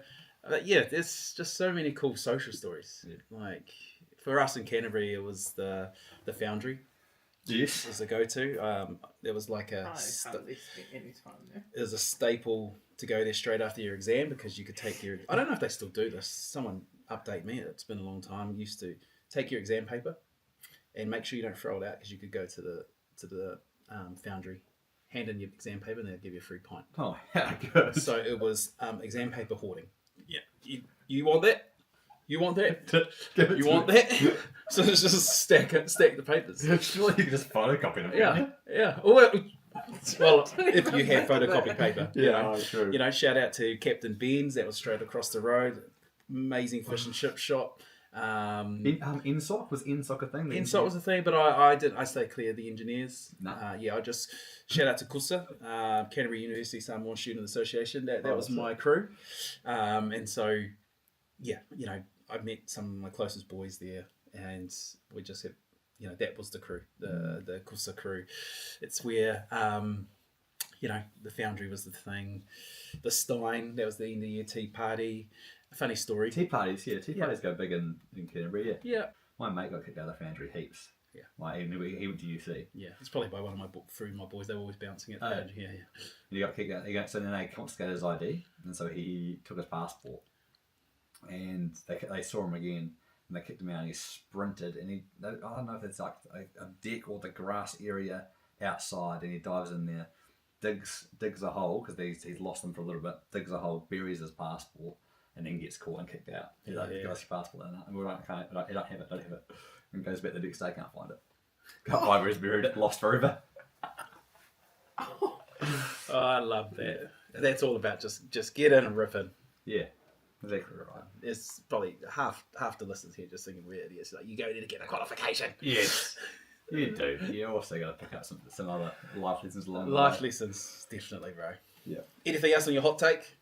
But yeah, there's just so many cool social stories. Yeah. Like for us in Canterbury, it was the Foundry. Yes, was the go-to. There was like I hardly spent any time there. It was a staple to go there straight after your exam because you could take your. I don't know if they still do this. Someone update me. It's been a long time. You used to take your exam paper and make sure you don't throw it out because you could go to the Foundry hand in your exam paper and they'll give you a free pint. Oh, yeah, good. So it was exam paper hoarding. Yeah. You want that? You want that? Give it You to want me. that? So it's just stack the papers. Surely you can just photocopy them. Yeah. Well, if you have photocopy paper. Yeah, true. You know, shout out to Captain Ben's. That was straight across the road. Amazing fish and chip shop. InSoc was InSoc a thing? Insight was a thing, but I stayed clear of the engineers. No. I just shout out to Kusa, Canterbury University Samoan Student Association. That was that's my crew, and so I met some of my closest boys there, and we just had that was the crew, the Kusa crew. It's where the foundry was the thing, the Stein, that was the end of year tea party. A funny story. Tea parties go big in Canterbury, Yeah. My mate got kicked out of the foundry heaps. Yeah. Like, he went to UC. Yeah, it's probably by one of my boys. They were always bouncing at the page. Yeah. And he got kicked out. So then they confiscated his ID, and so he took his passport. And they saw him again, and they kicked him out, and he sprinted, and I don't know if it's like a deck or the grass area outside, and he dives in there, digs a hole, because he's lost them for a little bit, digs a hole, buries his passport, and then gets caught and kicked out. He's like, give us your passport, and we're like, I don't have it. And goes back the next day, can't find it. Got 5 years buried it, lost forever. Oh, I love that. That's all about just get in and rip in. Yeah, exactly right. There's probably half the listeners here just thinking we're idiots. Like, you go there to get a qualification. Yes, you do. You also got to pick up some other life lessons along the way. Life lessons, definitely, bro. Yeah. Anything else on your hot take?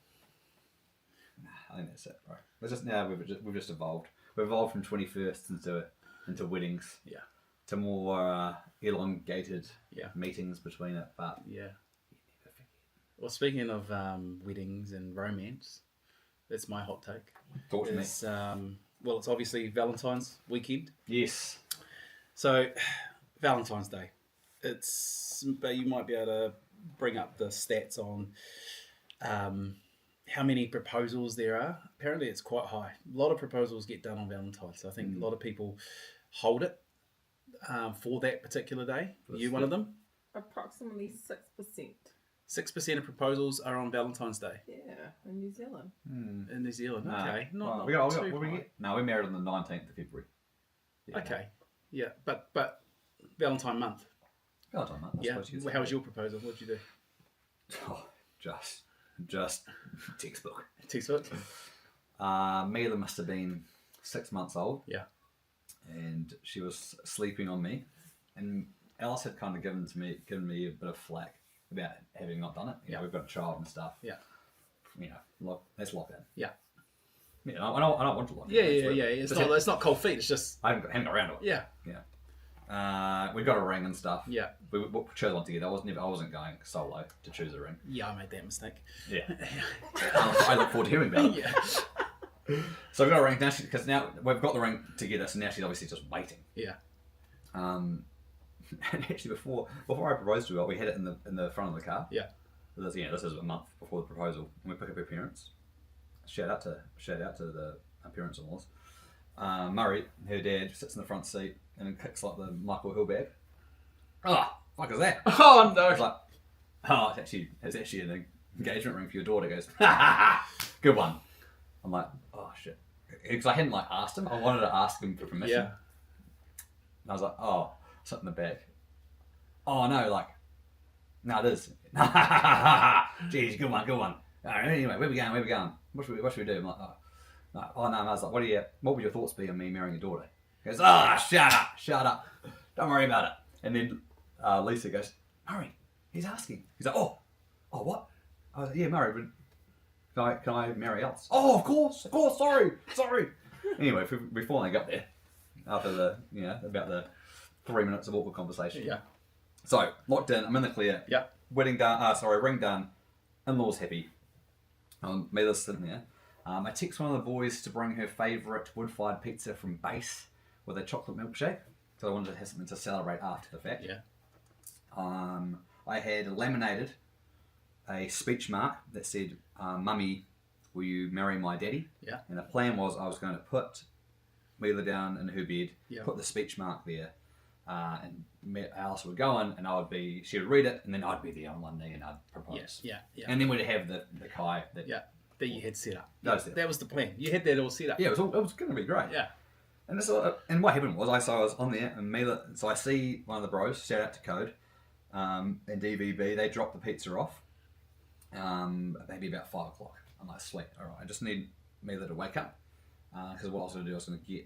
I think that's it, bro. It's just now we've just evolved. We've evolved from 21st into weddings. Yeah. To more elongated Yeah. meetings between it, but Yeah. Well, speaking of weddings and romance, that's my hot take. talk to me. It's, it's obviously Valentine's weekend. Yes. So, Valentine's Day. But you might be able to bring up the stats on how many proposals there are. Apparently, it's quite high. A lot of proposals get done on Valentine's. So I think a lot of people hold it for that particular day. Are you one of them? Approximately 6%. 6% of proposals are on Valentine's Day Yeah, in New Zealand. in New Zealand. Okay, not we got, too what we high. get? No, we married on the 19th of February. Yeah. Okay, yeah, but Valentine month. Valentine month. I Yeah. suppose you could How was say. your proposal? What did you do? Oh, just textbook. Textbook. Mila must have been 6 months old. Yeah. And she was sleeping on me, and Alice had kind of given me a bit of flack about having not done it. You know, we've got a child and stuff. Yeah. Let's lock in. Yeah. Yeah, I don't want to lock in. Yeah. It's It's not cold feet. It's just I haven't got around to it. yeah. We got a ring and stuff. Yeah. We chose one together. I wasn't going solo to choose a ring. Yeah, I made that mistake. Yeah. I look forward to hearing about it. Yeah. So we've got a ring now because now we've got the ring together. So now she's obviously just waiting. Yeah. And actually, before I proposed to her, we had it in the front of the car. Yeah. This is a month before the proposal, and we pick up her parents. Shout out to the parents-in-laws. Murray, her dad, sits in the front seat and kicks like the Michael Hill bag. Ah, fuck is that? Oh no. It's like, oh, it's actually an engagement ring for your daughter. He goes, ha ha ha, good one. I'm like, oh shit, because I hadn't asked him. I wanted to ask him for permission. Yeah. And I was like, oh, something in the back. Oh no, no, it is. Jeez, good one. Anyway, where we going? What should we do? I'm like, oh no. And I was like, what would your thoughts be on me marrying your daughter? He goes, shut up. Don't worry about it. And then Lisa goes, Murray, he's asking. He's like, oh, what? I was like, yeah, Murray, but can I marry Alice? Oh, of course, sorry. Anyway, we finally got there after about the 3 minutes of awkward conversation. Yeah. So, locked in, I'm in the clear. Yeah. Ring done. In-laws happy. Mila's sitting there. I text one of the boys to bring her favourite wood-fired pizza from Base with a chocolate milkshake. So I wanted to have something to celebrate after the fact. Yeah. I had laminated a speech mark that said, Mummy, will you marry my daddy? Yeah. And the plan was I was going to put Mila down in her bed, Yeah. put the speech mark there, and Alice would go in, and she would read it, and then I'd be there on one knee and I'd propose. Yeah. And then we'd have the kai that That you had set up. That was the plan. You had that all set up. Yeah, it was going to be great. Yeah. And what happened was I was on there, and so I see one of the bros, shout out to Code, and DVB, they dropped the pizza off, maybe about 5 o'clock. I'm like, sweet, all right, I just need Mila to wake up, because what I was going to do,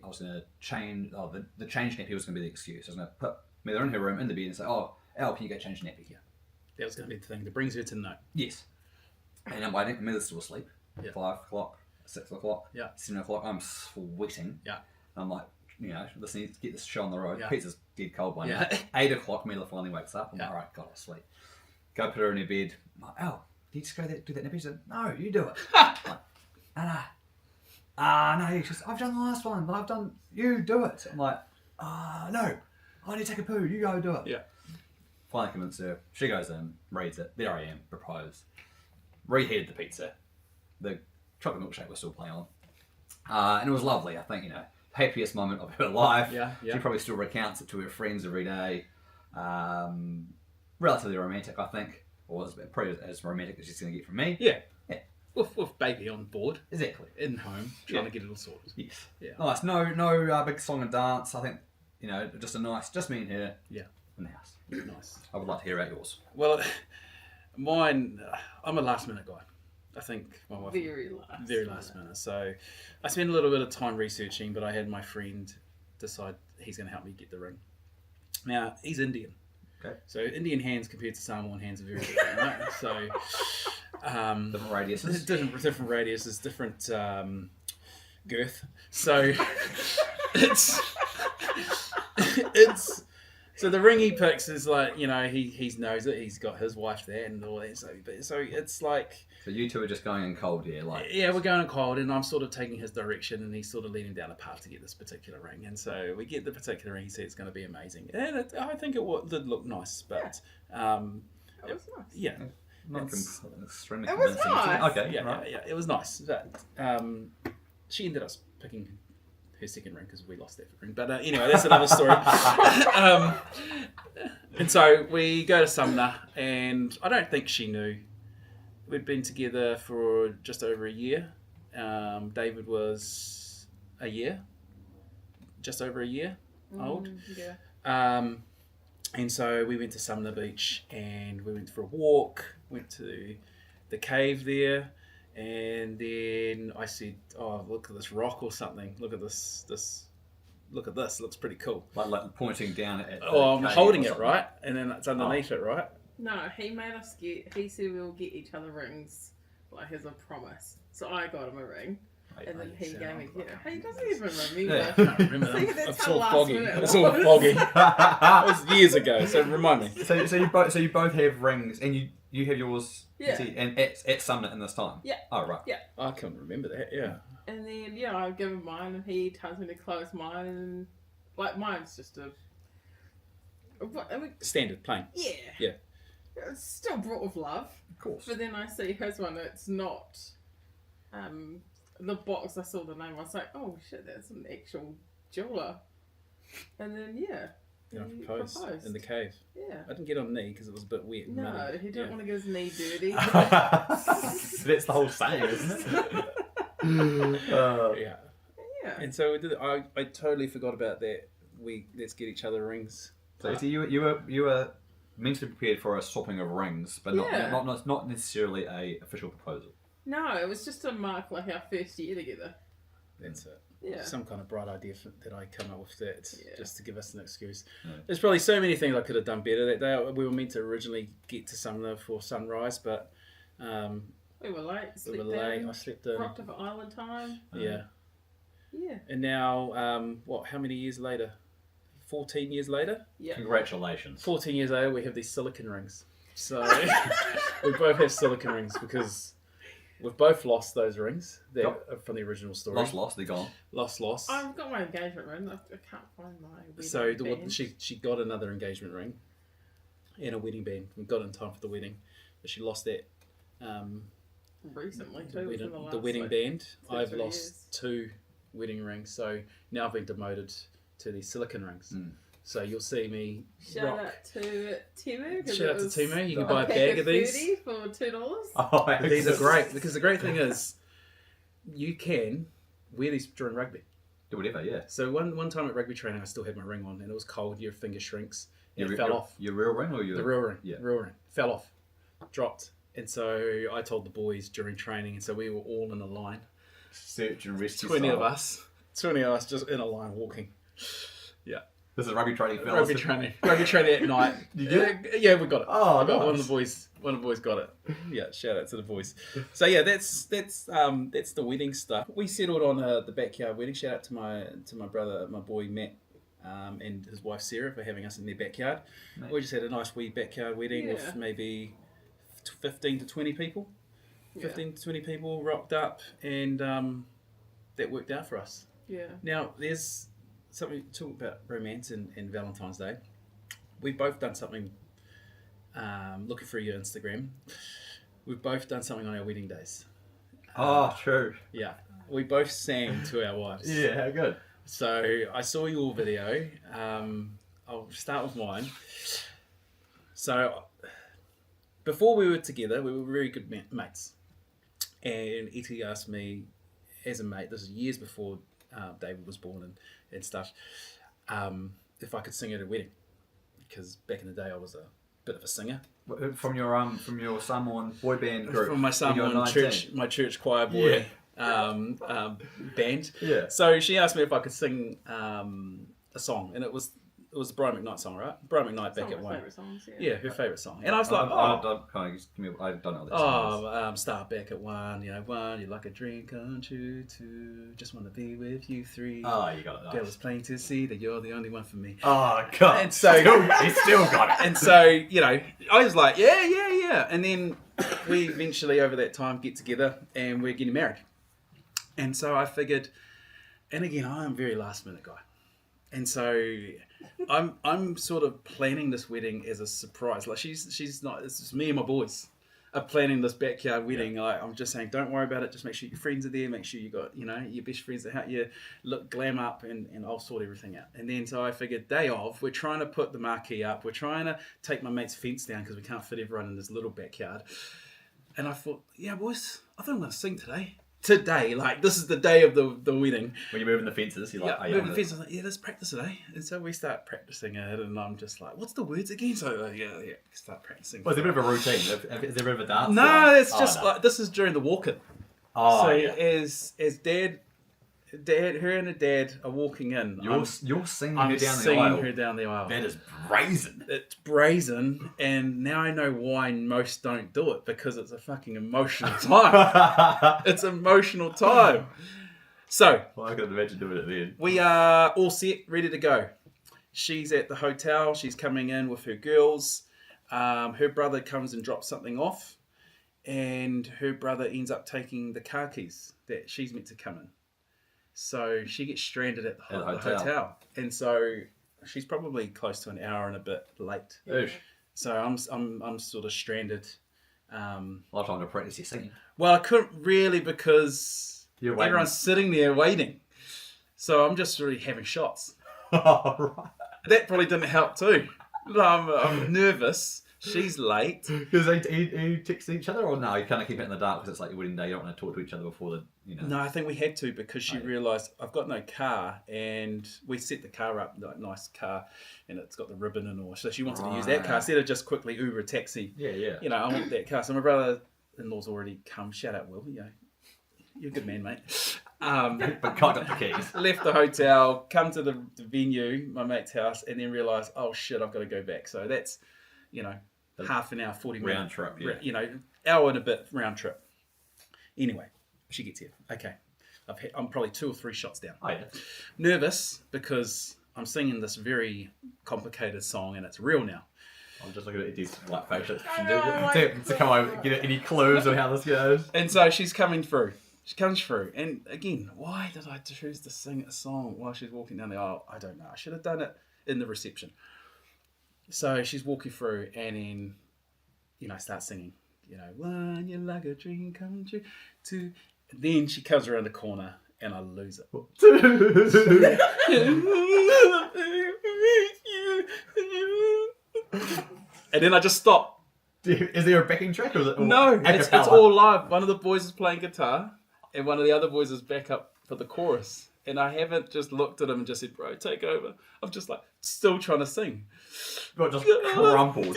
I was going to change, the change nappy was going to be the excuse. I was going to put Mila in her room, in the bed, and say, oh, Al, can you go change nappy here? That was going to be the thing that brings her to know. Yes. And I'm waiting, Mila's still asleep. 5 o'clock, 6 o'clock, 7 o'clock, I'm sweating. Yeah. I'm like, let's need to get this show on the road. Yeah. Pizza's dead cold by now. 8 o'clock, Mila finally wakes up. I'm like, all right, got her asleep. Go put her in her bed. I'm like, oh, do you just go do that nappy? She said, no, you do it. I'm like, no. She says, I've done the last one. You do it. I'm like, no, I need to take a poo. You go do it. Yeah. Finally convinced her. She goes in, reads it. There I am, proposed. Reheated the pizza. The chocolate milkshake was still playing on. And it was lovely. I think, happiest moment of her life. Yeah. She probably still recounts it to her friends every day. Relatively romantic, I think. Or probably as romantic as she's going to get from me. Yeah. With baby on board. Exactly. In home, trying to get it all sorted. Yes. Yeah. Nice. No big song and dance. I think, just me and her. Yeah. In the house. Nice. I would like to hear about yours. Well, mine, I'm a last minute guy. I think my wife. Very last minute. So I spent a little bit of time researching, but I had my friend decide he's going to help me get the ring. Now, he's Indian. Okay. So Indian hands compared to Samoan hands are very different, right? So different radiuses. Different radiuses, different girth. So it's so the ring he picks is like, he knows it. He's got his wife there and all that. So it's like. So you two are just going in cold, yeah? Yeah, we're going in cold, and I'm sort of taking his direction, and he's sort of leading down a path to get this particular ring. And so we get the particular ring. He said it's going to be amazing, and I think it did look nice, but it was nice. Yeah, Not extremely It was convincing. nice. Okay, yeah, right. it was nice. But she ended up picking her second ring because we lost that ring. But anyway, that's another story. And so we go to Sumner, and I don't think she knew. We'd been together for just over a year. David was just over a year old. Yeah. And so we went to Sumner Beach, and we went for a walk, went to the cave there, and then I said, oh, look at this rock or something. Look at this. Look at this. It looks pretty cool. Like pointing down at I'm holding it, right? And then it's underneath it, right? No, he made us he said we'll get each other rings, like as a promise. So I got him a ring, and then he gave me, he doesn't even remember. I can't remember. See, that's It's how all last foggy. minute it It's all was. foggy. It was years ago, so remind me. So you both have rings, and you have yours. Yeah. And at Sumner in this time. Yeah. Oh right. Yeah. I can't remember that, yeah. And then, I give him mine, and he tells me to close mine, and mine's just Standard, plain. Yeah. Yeah. It's still brought with love. Of course. But then I see his one, it's not the box. I saw the name, I was like, oh shit, that's an actual jeweler. And then he proposed in the cave. Yeah. I didn't get on knee because it was a bit wet and No, muddy. he didn't want to get his knee dirty. That's the whole saying, isn't it? Yeah. Yeah. And so we did. I totally forgot about that. Let's get each other rings. So you were mentally prepared for a swapping of rings, but not necessarily a official proposal. No, it was just to mark our first year together. That's it. Yeah. Some kind of bright idea that I come up with that just to give us an excuse. Yeah. There's probably so many things I could have done better that day. We were meant to originally get to Sumner for sunrise, but we were late. I slept in. Rocked up at island time. Yeah. Yeah. And now, how many years later? 14 years later? Yeah. Congratulations. 14 years later, we have these silicon rings. So we both have silicon rings because we've both lost those rings from the original story. Lost, they're gone. Lost. I've got my engagement ring. I can't find my wedding So band. she got another engagement ring and a wedding band. We got it in time for the wedding, but she lost that. Recently too. The wedding band. 2 I've 3 lost 2 wedding rings, so now I've been demoted to these silicon rings. So you'll see me Shout rock. out to Timu. 'cause Shout it out to was Timu. You can a buy a bag of these. 30 for $2. Oh, These are great because the great thing is you can wear these during rugby. Do whatever, yeah. So one time at rugby training, I still had my ring on, and it was cold. Your finger shrinks, and it fell your, off. Your real ring or your The real ring, Yeah. real ring fell off, dropped, and so I told the boys during training, and so we were all in a line. Search and rescue. 20 style. of us just in a line walking. Yeah, This is rugby training. Fellas. rugby training at night. You get Yeah, we got it. Oh, I got nice. one of the boys got it. Yeah, shout out to the boys. So yeah, that's the wedding stuff. We settled on the backyard wedding. Shout out to my brother, my boy Matt, and his wife Sarah for having us in their backyard. Mate. We just had a nice wee backyard wedding Yeah. with maybe 15 to 20 people. Yeah. 15 to 20 people rocked up, and that worked out for us. Yeah. Now, there's something to talk about romance and Valentine's Day. We've both done something, looking through your Instagram, we've both done something on our wedding days. Oh, true. Yeah, we both sang to our wives. Yeah, how good. So I saw your video. I'll start with mine. So before we were together, we were very good mates. And E.T. asked me, as a mate, this is years before David was born and stuff, if I could sing at a wedding. Because back in the day, I was a bit of a singer. From your Samoan boy band group. From my when you were Samoan 19. my church choir boy band. Yeah. So she asked me if I could sing a song, and it was the Brian McKnight song, right? Brian McKnight back Some at of my one. favourite songs, Yeah, her favourite song. And I was like, I don't know this. start back at one, one, you're like a dream come true, two, just want to be with you, three. Oh, you got it. It was plain to see that you're the only one for me. Oh, God. And so, he still got it. and so, I was like, yeah. And then we eventually, over that time, get together and we're getting married. And so I figured, and again, I'm a very last minute guy. And so I'm sort of planning this wedding as a surprise. Like she's not, it's just me and my boys are planning this backyard wedding. Yeah. Like I'm just saying, don't worry about it. Just make sure your friends are there. Make sure you got, your best friends that help you look glam up, and I'll sort everything out. And then so I figured day of, we're trying to put the marquee up. We're trying to take my mate's fence down because we can't fit everyone in this little backyard. And I thought, yeah, boys, I think I'm going to sing today. Today, like this is the day of the wedding. When you're moving the fences, you're like, moving the fences. I was like, let's practice today. And so we start practicing it, and I'm just like, what's the words again? So start practicing. Well, it's a bit of a routine. Is there a bit of a dance? No, it's just like this is during the walk-in. Oh, So yeah. as her and her dad are walking in, You're singing I'm her down the singing aisle. her down the aisle. That is brazen. It's brazen, and now I know why most don't do it, because it's a fucking emotional time. It's emotional time. So Well, I could imagine doing it then. we are all set, ready to go. She's at the hotel. She's coming in with her girls. Her brother comes and drops something off, and her brother ends up taking the car keys that she's meant to come in. So she gets stranded at the hotel. And so she's probably close to an hour and a bit late. Oosh. So I'm sort of stranded. A lot of time to practice your singing. Well, I couldn't really because You're waiting. everyone's sitting there waiting. So I'm just really having shots. Oh, right. That probably didn't help too. I'm nervous. She's late. Because you text each other, or no? You kind of keep it in the dark because it's like your wedding day. You don't want to talk to each other before the, No, I think we had to because she Oh, yeah. realised I've got no car, and we set the car up, like nice car, and it's got the ribbon and all. So she wanted to use that car instead of just quickly Uber a taxi. Yeah. I want that car. So my brother-in-law's already come. Shout out, Will. You're a good man, mate. But can't get the keys. Left the hotel, come to the venue, my mate's house, and then realised, oh shit, I've got to go back. So that's, half an hour, 40 minutes. Round trip, yeah. Hour and a bit round trip. Anyway, she gets here. Okay. I'm probably 2 or 3 shots down. Oh, yeah. Nervous because I'm singing this very complicated song and it's real now. I'm just looking at Eddie's like facial I know, to come over, get any clues on how this goes. And so she's coming through. She comes through. And again, why did I choose to sing a song while she's walking down the aisle? I don't know. I should have done it in the reception. So she's walking through and then, I start singing. One, you're like a dream come true. 2. Then she comes around the corner and I lose it. And then I just stopped. Is there a backing track or is it all No, a it's cappella? all live. One of the boys is playing guitar, and one of the other boys is back up for the chorus. And I haven't just looked at him and just said, "Bro, take over." I'm just like still trying to sing. Got just crumpled.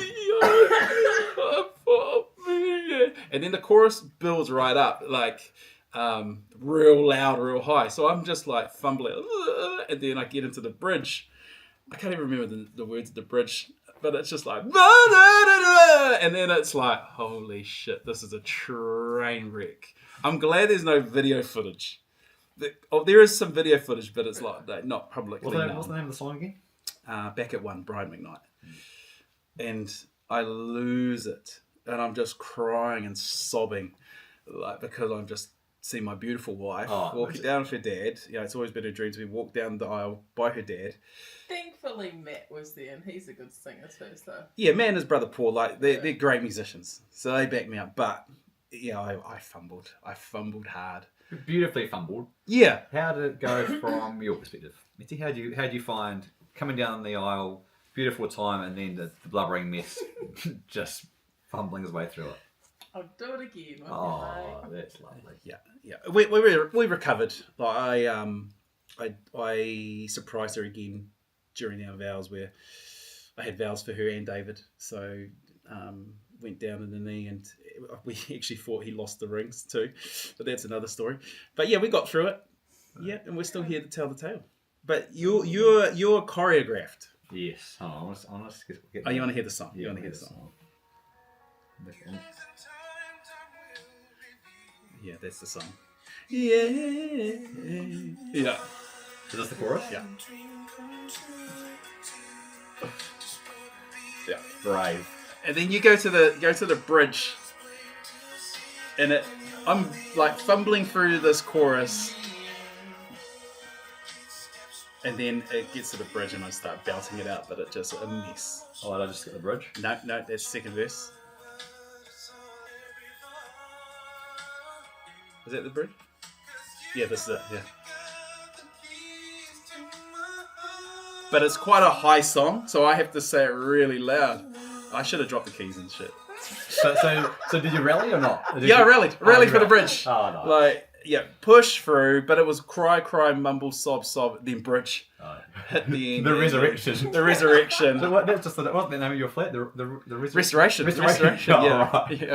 And then the chorus builds right up, like real loud, real high. So I'm just like fumbling, and then I get into the bridge. I can't even remember the words of the bridge, but it's just like, and then it's like, holy shit, this is a train wreck. I'm glad there's no video footage. There is some video footage, but it's like not publicly known. What's the name of the song again? Back at One, Brian McKnight. And I lose it. And I'm just crying and sobbing, like, because I'm just seeing my beautiful wife walking down with her dad. You know, it's always been her dream to be walked down the aisle by her dad. Thankfully, Matt was there, and he's a good singer too. So Yeah, Matt and his brother Paul, like they're great musicians, so they back me up. But yeah, I fumbled. I fumbled hard. Beautifully fumbled. Yeah. How did it go from your perspective? Mitty, how do you find coming down the aisle, beautiful time, and then the blubbering mess, just fumbling his way through it? I'll do it again. Oh, that's lovely. Yeah. We recovered. Like I surprised her again during our vows, where I had vows for her and David. So went down in the knee, and we actually thought he lost the rings too, but that's another story. But yeah, we got through it. Yeah, and we're still here to tell the tale. But you're choreographed. Yes. Oh, I want to get Oh, you want to hear the song? Yeah, You want to hear the song? Yeah, that's the song. Yeah. Yeah. Is this the chorus? Yeah. Yeah. Brave. And then you go to the bridge, and I'm like fumbling through this chorus, and then it gets to the bridge and I start belting it out, but it's just a mess. Oh, did I just get the bridge? No, that's the second verse. Is that the bridge? Yeah, this is it. Yeah. But it's quite a high song, so I have to say it really loud. I should have dropped the keys and shit. So did you rally or not? Yeah, I rallied. Rallied for the bridge. Oh, no. Like, yeah, push through, but it was cry, mumble, sob, then bridge. Oh. Hit the end. The resurrection. The resurrection. So what? That's just wasn't the name of your flat? The Restoration. Restoration. Oh, Yeah. right. Yeah,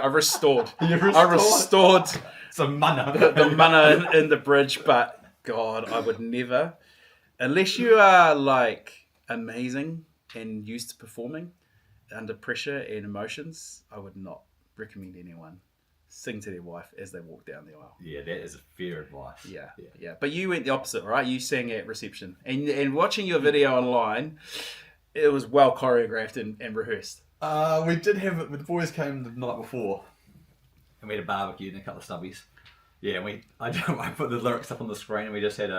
I restored. You I restored some mana. the mana in the bridge, but God, I would never, unless you are like amazing and used to performing under pressure and emotions, I would not recommend anyone sing to their wife as they walk down the aisle. Yeah, that is a fair advice. Yeah. But you went the opposite, right? You sang at reception, and watching your video online, it was well choreographed and rehearsed. We did have it. The boys came the night before, and we had a barbecue and a couple of stubbies. Yeah, and I put the lyrics up on the screen, and we just had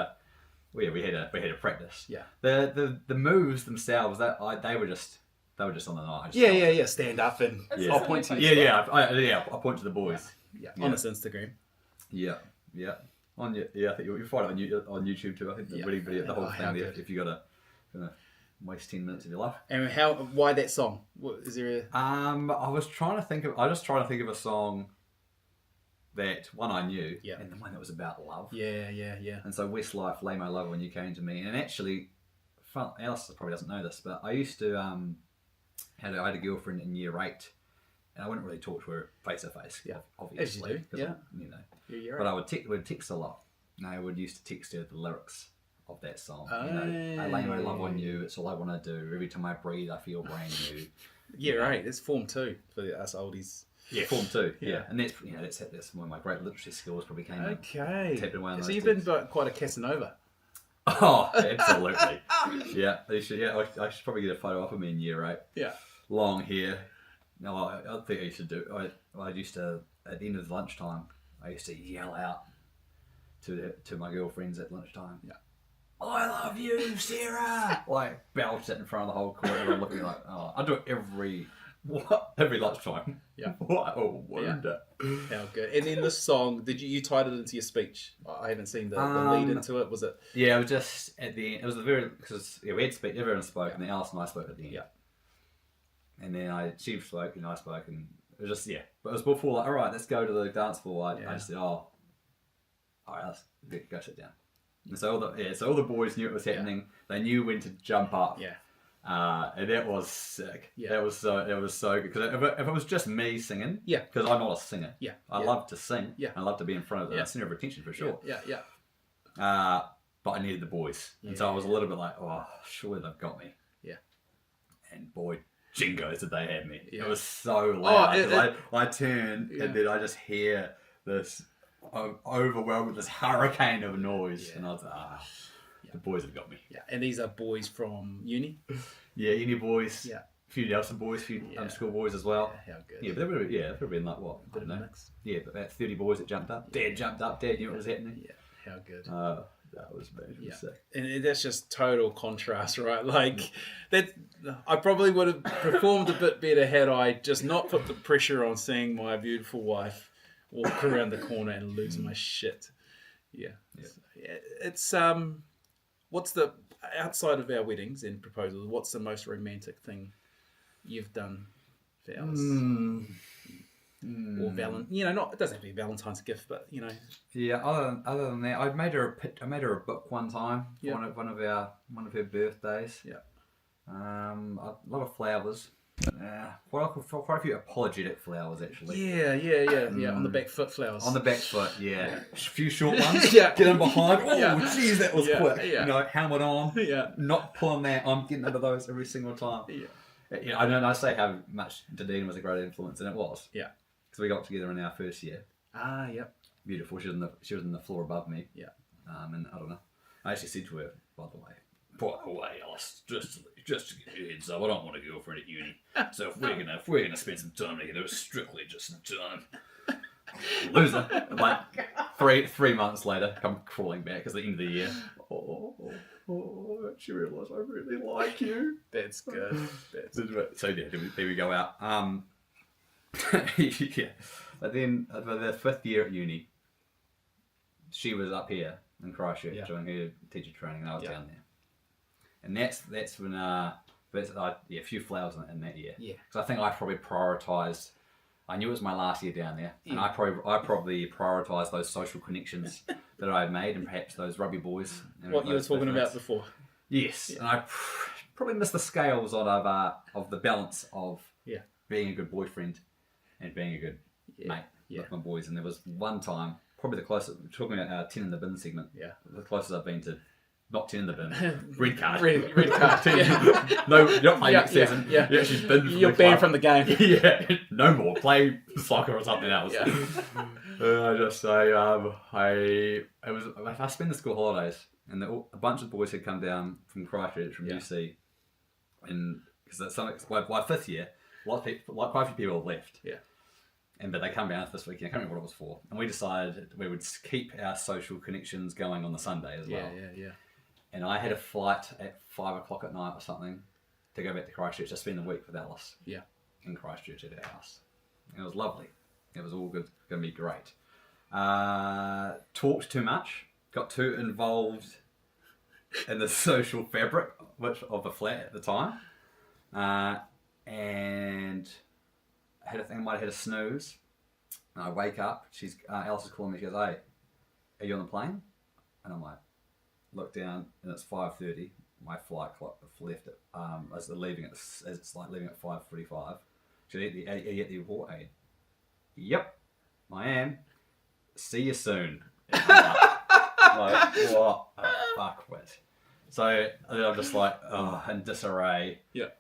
we had a practice. Yeah. The moves themselves, they were just on the night. Yeah. Stand up and Yeah. I'll point to you. Yeah. I point to the boys. Yeah. On this Instagram. Yeah. I think you'll find it on YouTube too. I think the video, the whole thing there. If you gotta waste 10 minutes of your life. And why that song? What, is there a... I was trying to think of a song that one I knew, and the one that was about love. Yeah. And so Westlife, Lay My Love When You Came to Me, and actually, Alice probably doesn't know this, but I used to I had a girlfriend in year 8, and I wouldn't really talk to her face to face. Yeah, obviously. as you do. Yeah, You're but I would text a lot. And I would used to text her the lyrics of that song. I lay my love on you. It's all I want to do. Every time I breathe, I feel brand new. Yeah, right. There's form 2 for us oldies. Yeah, form 2. Yeah, and that's when my great literacy skills probably came. Okay. Tapped away on so those you've texts. been quite a Casanova. Oh, absolutely. Yeah, I should probably get a photo up of me in year 8. Yeah. Long hair. No, I think I used to do. I used to, at the end of lunchtime, I used to yell out to my girlfriends at lunchtime. Yeah. I love you, Sarah. Like belt it in front of the whole court. Everyone looking like, oh, I do it every what? Every lunchtime. Yeah. What a wonder. How good. And then the song, did you tied it into your speech? I haven't seen the lead into it. Was it? Yeah, it was just at the end. It was the very, because we had speak, everyone spoke, and then Alice and I spoke at the end. Yeah. And then she spoke, and I spoke, and it was just, But it was before, like, all right, let's go to the dance floor. I just said, all right, let's go sit down. And so all the boys knew it was happening. They knew when to jump up. Yeah. And that was sick. Yeah. It was so good. Because if it was just me singing, because I'm not a singer. Yeah. I love to sing. Yeah. I love to be in front of the center of attention for sure. Yeah. But I needed the boys. And so I was a little bit like, oh, surely they've got me. Yeah. And boy, jingos did they have me. Yeah. It was so loud. Oh, I turned and then I just hear this overwhelmed with this hurricane of noise. And I was like, the boys have got me. Yeah. And these are boys from uni? Yeah, uni boys. Yeah. A few Nelson boys, a few school boys as well. How good. Yeah, but there would have been like what? Bit of a mix. Yeah, but about 30 boys that jumped up. Dad jumped up. Dad knew what was happening. Yeah, how good. That was amazing. Yeah. Sick. And that's just total contrast, right? Like, that, I probably would have performed a bit better had I just not put the pressure on seeing my beautiful wife walk around the corner and lose my shit. Yeah. It's, what's the, outside of our weddings and proposals, what's the most romantic thing you've done for Alice? Or not, it doesn't have to be Valentine's gift, but Yeah. Other than that, I made her a book one time. For one of her birthdays. Yeah. A lot of flowers. Quite a few apologetic flowers actually. Yeah. On the back foot flowers. On the back foot, yeah. A few short ones. Yeah. Get in behind. Oh, Yeah. jeez, that was quick. Yeah. Helmet on. Yeah. Not pulling that. I'm getting into those every single time. Yeah. I know I say how much Dadine was a great influence, and it was. Yeah. Because we got together in our first year. Ah, yep. Beautiful. She was in the floor above me. Yeah. And I don't know. I actually said to her, by the way, Alice, just to give you a heads up, I don't want a girlfriend at uni. So if we're gonna spend some time together, it's strictly just some time. Loser. Like 3 months later, come crawling back because the end of the year. I actually realised I really like you. That's good. So yeah, there we go out. Yeah. But then for the 5th year at uni, she was up here in Christchurch doing her teacher training, and I was down there. And that's when a few flowers in that year. Yeah. Because I think I probably prioritised. I knew it was my last year down there, and I probably prioritised those social connections that I had made, and perhaps those rugby boys. What you were talking about before. Yes, and I probably missed the scales of the balance of being a good boyfriend and being a good mate with my boys. And there was one time, probably the closest, we're talking about 10 in the bin segment. Yeah, the closest I've been to. Not 10 in the bin. Red card. Red card. No, you're not playing next season. Yeah. You're actually been You're banned from the game. Yeah. No more. Play soccer or something else. Yeah. I just say, I spent the school holidays, and a bunch of boys had come down from Christchurch, from UC, and because by 5th year, quite a few people have left. Yeah. But they come down this weekend. I can't remember what it was for. And we decided we would keep our social connections going on the Sunday as well. Yeah. And I had a flight at 5 o'clock at night or something to go back to Christchurch to spend the week with Alice. Yeah. In Christchurch at our house. And it was lovely. It was all good. Going to be great. Talked too much. Got too involved in the social fabric of the flat at the time. And I might have had a snooze. And I wake up. Alice is calling me. She goes, "Hey, are you on the plane?" And I'm like, look down, and it's 5:30. My flight clock left at as it's like leaving at 5:45. Should I eat the airport? Yep, I am. See you soon. Like, what a fuckwit. So I'm just like, in disarray. Yeah.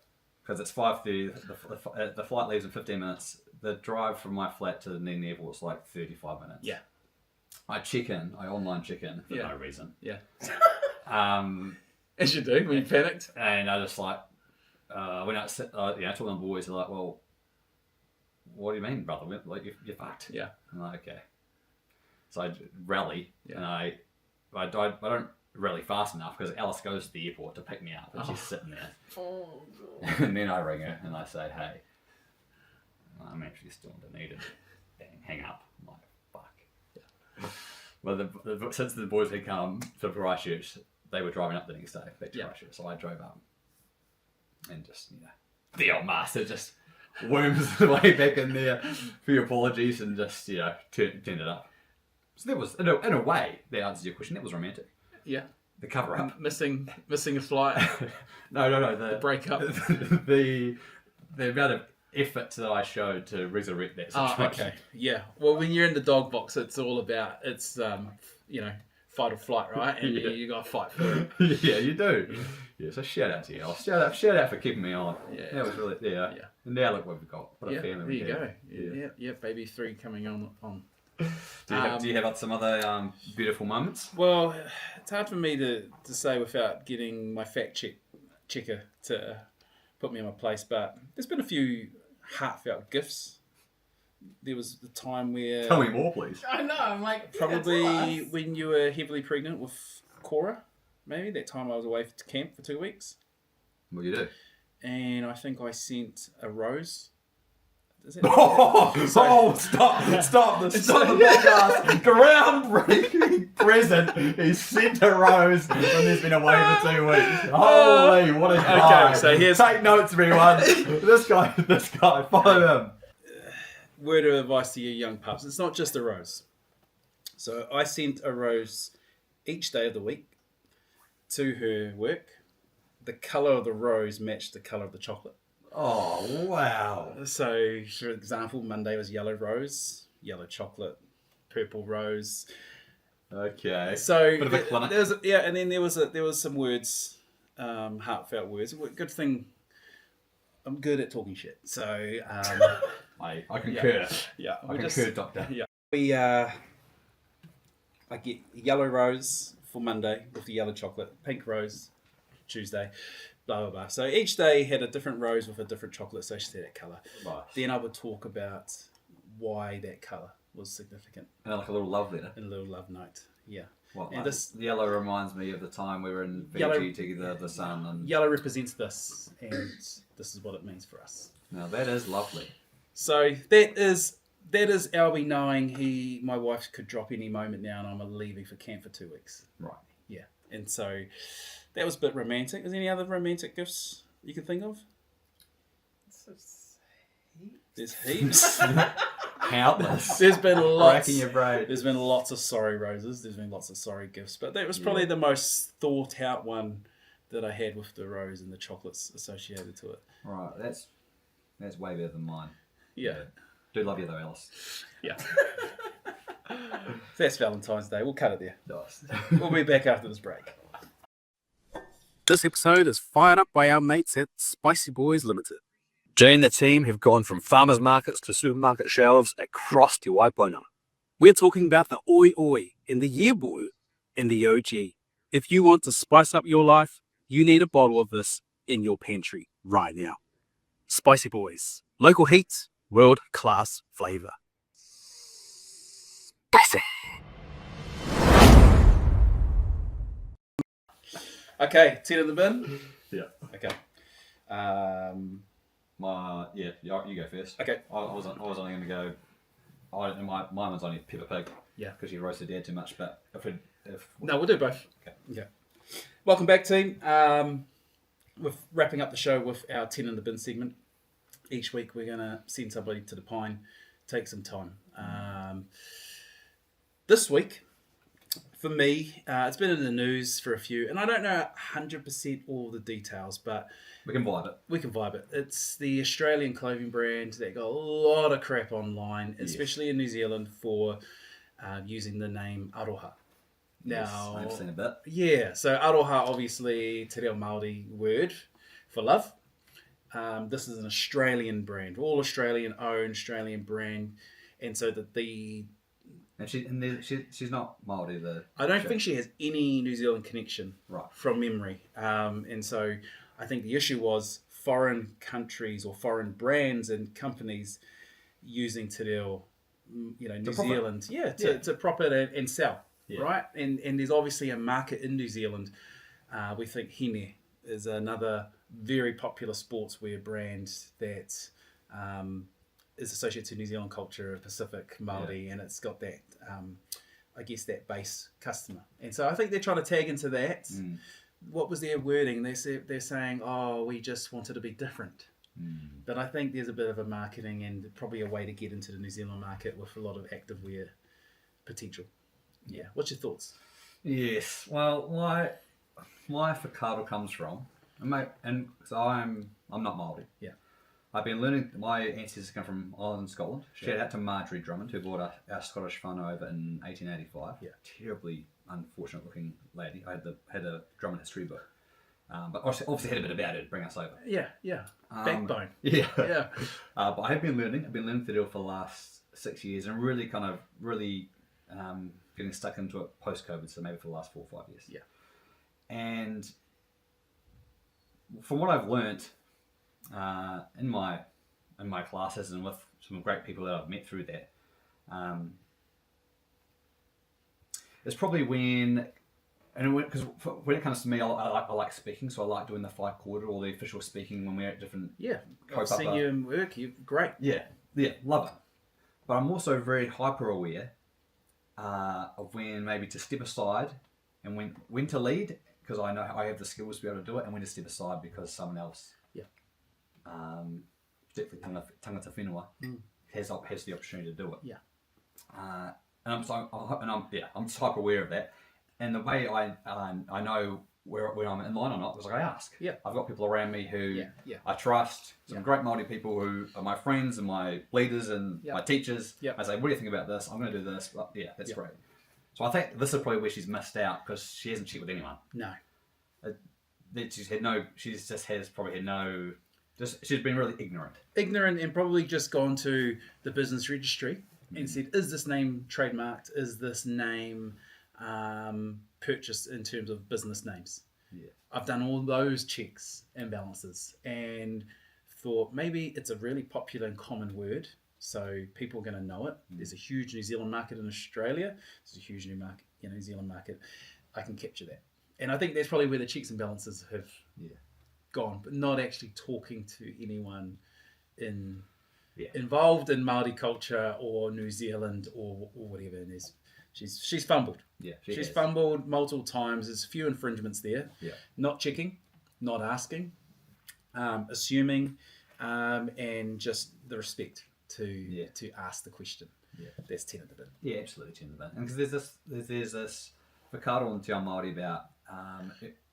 Because it's 5:30. The flight leaves in 15 minutes. The drive from my flat to the Dunedin airport is like 35 minutes. Yeah. I online check in for no reason. Yeah. As you do when you panicked. And I just like, when I sit, talking to the boys, they're like, "Well, what do you mean, brother? Like you're fucked." Yeah. I'm like, okay. So I rally, and I don't rally fast enough because Alice goes to the airport to pick me up, and she's sitting there. And then I ring her and I say, "Hey, I'm actually still in Dunedin. Bang, hang up. I'm like, fuck. Yeah. Well, since the boys had come to Christchurch, they were driving up the next day back to Christchurch. So I drove up. And just, the old master just worms the way back in there. A few apologies and just, turned it up. So that was, in a way, that answers your question. That was romantic. Yeah. The cover up. Missing a flight. No. The breakup. The amount of effort that I showed to resurrect that situation. Oh, okay. Yeah. Well, when you're in the dog box, it's all about, fight or flight, right? And you got to fight for it. Yeah, you do. Yeah, so shout out to you. Shout out for keeping me on. Yeah. That was really, yeah. And now look what we've got. What a family. There you go. Yeah, baby 3 coming on. Do you have some other beautiful moments? Well, it's hard for me to say without getting my fact checker to put me in my place, but there's been a few heartfelt gifts. There was the time where... Tell me more, please. I know, I'm like... Probably when you were heavily pregnant with Cora, maybe. That time I was away to camp for 2 weeks. What do you do? And I think I sent a rose. Is it? Stop the podcast. Groundbreaking present. He sent a rose when the's been away for 2 weeks. Holy, what a guy. Okay, so here's... Take notes, everyone. This guy, follow him. Word of advice to your young pups. It's not just a rose. So I sent a rose each day of the week to her work. The colour of the rose matched the colour of the chocolate. Oh, wow. So, for example, Monday was yellow rose, yellow chocolate, purple rose. Okay. So, bit of a clinic. And then there was some words, heartfelt words. Good thing I'm good at talking shit. So, I concur. Yeah. I concur, Doctor. Yeah. I get yellow rose for Monday with the yellow chocolate, pink rose Tuesday, blah, blah, blah. So each day had a different rose with a different chocolate associated to that colour. Nice. Then I would talk about why that colour was significant. And like a little love letter. And a little love note, yeah. Well, And this yellow reminds me of the time we were in Fiji Yellow- together, the sun. And Yellow represents this, and this is what it means for us. now that is lovely. So that is Alby knowing my wife could drop any moment now and I'm leaving for camp for 2 weeks. Right. Yeah. And so that was a bit romantic. Is there any other romantic gifts you can think of? There's heaps. Countless. There's been lots. Racking your brain. There's been lots of sorry roses. There's been lots of sorry gifts. But that was probably the most thought out one that I had with the rose and the chocolates associated to it. Right. That's way better than mine. Yeah. Do love you though, Alice. Yeah. That's Valentine's Day. We'll cut it there. Nice. We'll be back after this break. This episode is fired up by our mates at Spicy Boys Limited. Jay and the team have gone from farmers markets to supermarket shelves across Te Waipuna. We're talking about the Oi Oi and the Yearboy and the OG. If you want to spice up your life, you need a bottle of this in your pantry right now. Spicy Boys. Local heat, world-class flavour. Spicy. Okay, 10 in the bin. Yeah. Okay. You go first. Okay. I was only going to go. Mine was only pepper pig. Yeah. Because you roasted dad too much. But No, we'll do both. Okay. Yeah. Welcome back, team. We're wrapping up the show with our 10 in the bin segment. Each week we're going to send somebody to the pine, take some time. This week, for me, it's been in the news for a few, and I don't know 100% all the details, but we can vibe it. It's the Australian clothing brand that got a lot of crap online, especially in New Zealand, for using the name Aroha. Now, I've seen a bit. Yeah, so Aroha, obviously, te reo Māori word for love. This is an Australian brand, all Australian owned, Australian brand, and so And she's not Māori. I don't think she has any New Zealand connection, right, from memory. And so I think the issue was foreign countries or foreign brands and companies using te reo, New Zealand, to profit and sell, right? And there's obviously a market in New Zealand. We think Hine is another very popular sportswear brand that is associated to New Zealand culture, Pacific, Māori, and it's got that, I guess, that base customer. And so I think they're trying to tag into that. What was their wording? They're saying, oh, we just wanted to be different. But I think there's a bit of a marketing and probably a way to get into the New Zealand market with a lot of activewear potential. Yeah. What's your thoughts? Yes. Well, my whakaaro comes from, and so I'm not Māori. Yeah. I've been learning. My ancestors come from Ireland, Scotland. Shout out to Marjorie Drummond, who brought our Scottish whānau over in 1885. Yeah. Terribly unfortunate looking lady. I had a Drummond history book, but obviously had a bit about her to bring us over. Yeah. Backbone. Yeah. Yeah. But I've been learning Te Reo for the last 6 years, and really getting stuck into it post-COVID, so maybe for the last 4 or 5 years. Yeah. And from what I've learnt in my classes and with some great people that I've met through that, it's probably because when it comes to me, I like speaking, so I like doing the whai quarter or the official speaking when we're at different. Yeah, I've seen you in work. You're great. Yeah, love it. But I'm also very hyper aware of when maybe to step aside and when to lead, because I know I have the skills to be able to do it, and when to step aside because someone else, particularly tangata whenua, has the opportunity to do it. Yeah. I'm just hyper aware of that, and the way I know where I'm in line or not is I ask. Yeah. I've got people around me who Yeah. I trust, some great Māori people who are my friends and my leaders and my teachers. Yeah. I say, what do you think about this? I'm going to do this. But that's great. So I think this is probably where she's missed out, because she hasn't checked with anyone. No. She's been really ignorant. Ignorant, and probably just gone to the business registry and said, is this name trademarked? Is this name purchased in terms of business names? Yeah. I've done all those checks and balances and thought maybe it's a really popular and common word, so people are going to know it. There's a huge New Zealand market in Australia. There's a huge New Zealand market. I can capture that. And I think that's probably where the checks and balances have gone, but not actually talking to anyone involved in Māori culture or New Zealand or whatever. And she's fumbled. Yeah, she's fumbled multiple times. There's a few infringements there. Yeah. Not checking, not asking, assuming, and just the respect to ask the question. Yeah. That's 10 in the bin. Yeah, absolutely 10 in the bin. And because there's this whakaaro in Te Ao Māori about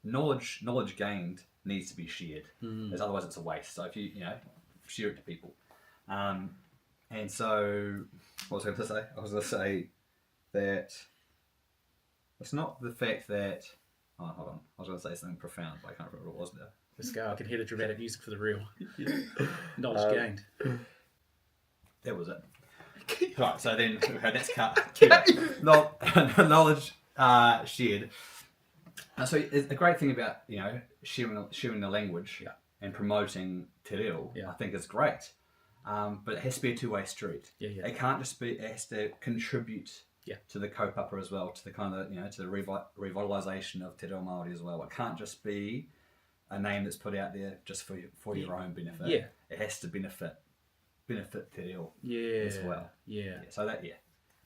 knowledge gained needs to be shared, as otherwise it's a waste. So if you share it to people, and so what was I going to say? I was going to say that it's not the fact that hold on, I was going to say something profound, but I can't remember what it was now. Let's go. I can hear the dramatic music for the real. Knowledge gained. That was it. Right, so then that's cut. Knowledge shared. So the great thing about sharing the language and promoting te reo, I think is great, but it has to be a two-way street. It can't just be. It has to contribute to the kaupapa as well, to the kind of to the revitalisation of te reo Māori as well. It can't just be a name that's put out there just for your own benefit. It has to benefit te reo as well. So that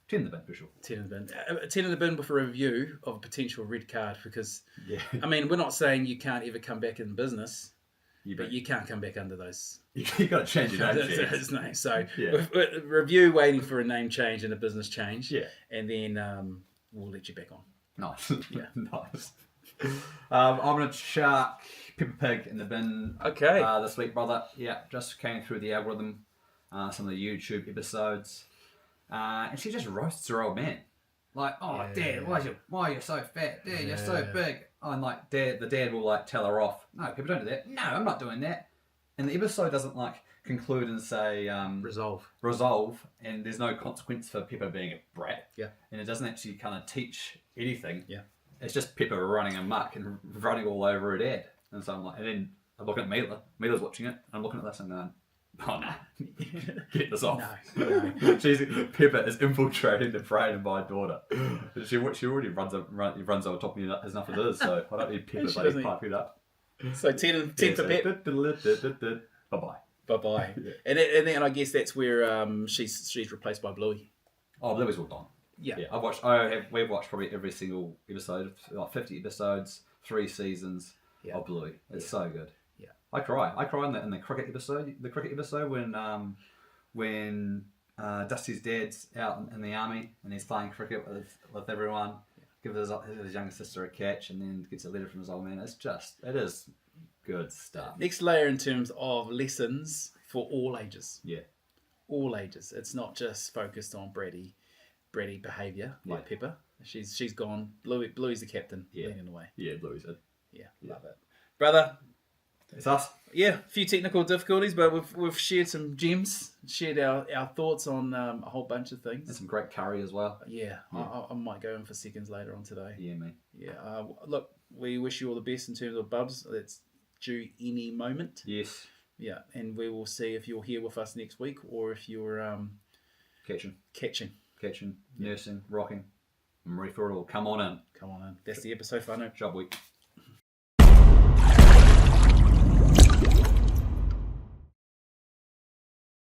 10 in the bin for sure. 10 in the bin. 10 in the bin with a review of a potential red card, because I mean, we're not saying you can't ever come back in business, but you can't come back under those. You got to change your name. So review, waiting for a name change and a business change, and then we'll let you back on. Nice. Nice. I'm gonna chuck Peppa Pig in the bin. Okay. This week, brother. Yeah, just came through the algorithm. Some of the YouTube episodes. And she just roasts her old man. Like, Dad, why are you so fat? Dad, you're so big. Oh, and like, the dad will tell her off. No, people don't do that. No, I'm not doing that. And the episode doesn't conclude and say resolve, and there's no consequence for Peppa being a brat. Yeah. And it doesn't actually kind of teach anything. Yeah. It's just Peppa running amok and running all over her dad. And so I'm like, and then I'm looking at Mila. Mila's watching it. I'm looking at this and going, oh no, get this off. No. Peppa is infiltrating the brain of my daughter. She already runs over top of me as enough as it is, so I don't need Peppa to pipe it up. So 10 for Pep. Bye-bye. Bye-bye. And I guess that's where she's replaced by Bluey. Oh, Bluey's all done. Yeah. We've watched probably every single episode, like 50 episodes, 3 seasons of Bluey. It's so good. Yeah. I cry in the cricket episode. The cricket episode when Dusty's dad's out in the army and he's playing cricket with everyone. Gives his younger sister a catch and then gets a letter from his old man. It is good stuff. Next layer in terms of lessons for all ages. Yeah. All ages. It's not just focused on bratty behaviour like Pepper. She's gone. Bluey's the captain, leading the way. Yeah, Bluey's it. Yeah, love it. Brother, it's us. Yeah, a few technical difficulties, but we've shared some gems, shared our thoughts on a whole bunch of things. And some great curry as well. Yeah. I might go in for seconds later on today. Yeah, me. Yeah. Look, we wish you all the best in terms of Bubs. That's due any moment. Yes. Yeah, and we will see if you're here with us next week or if you're catching, nursing, rocking. I'm ready for it all. Come on in. That's the episode, whānau. Job week.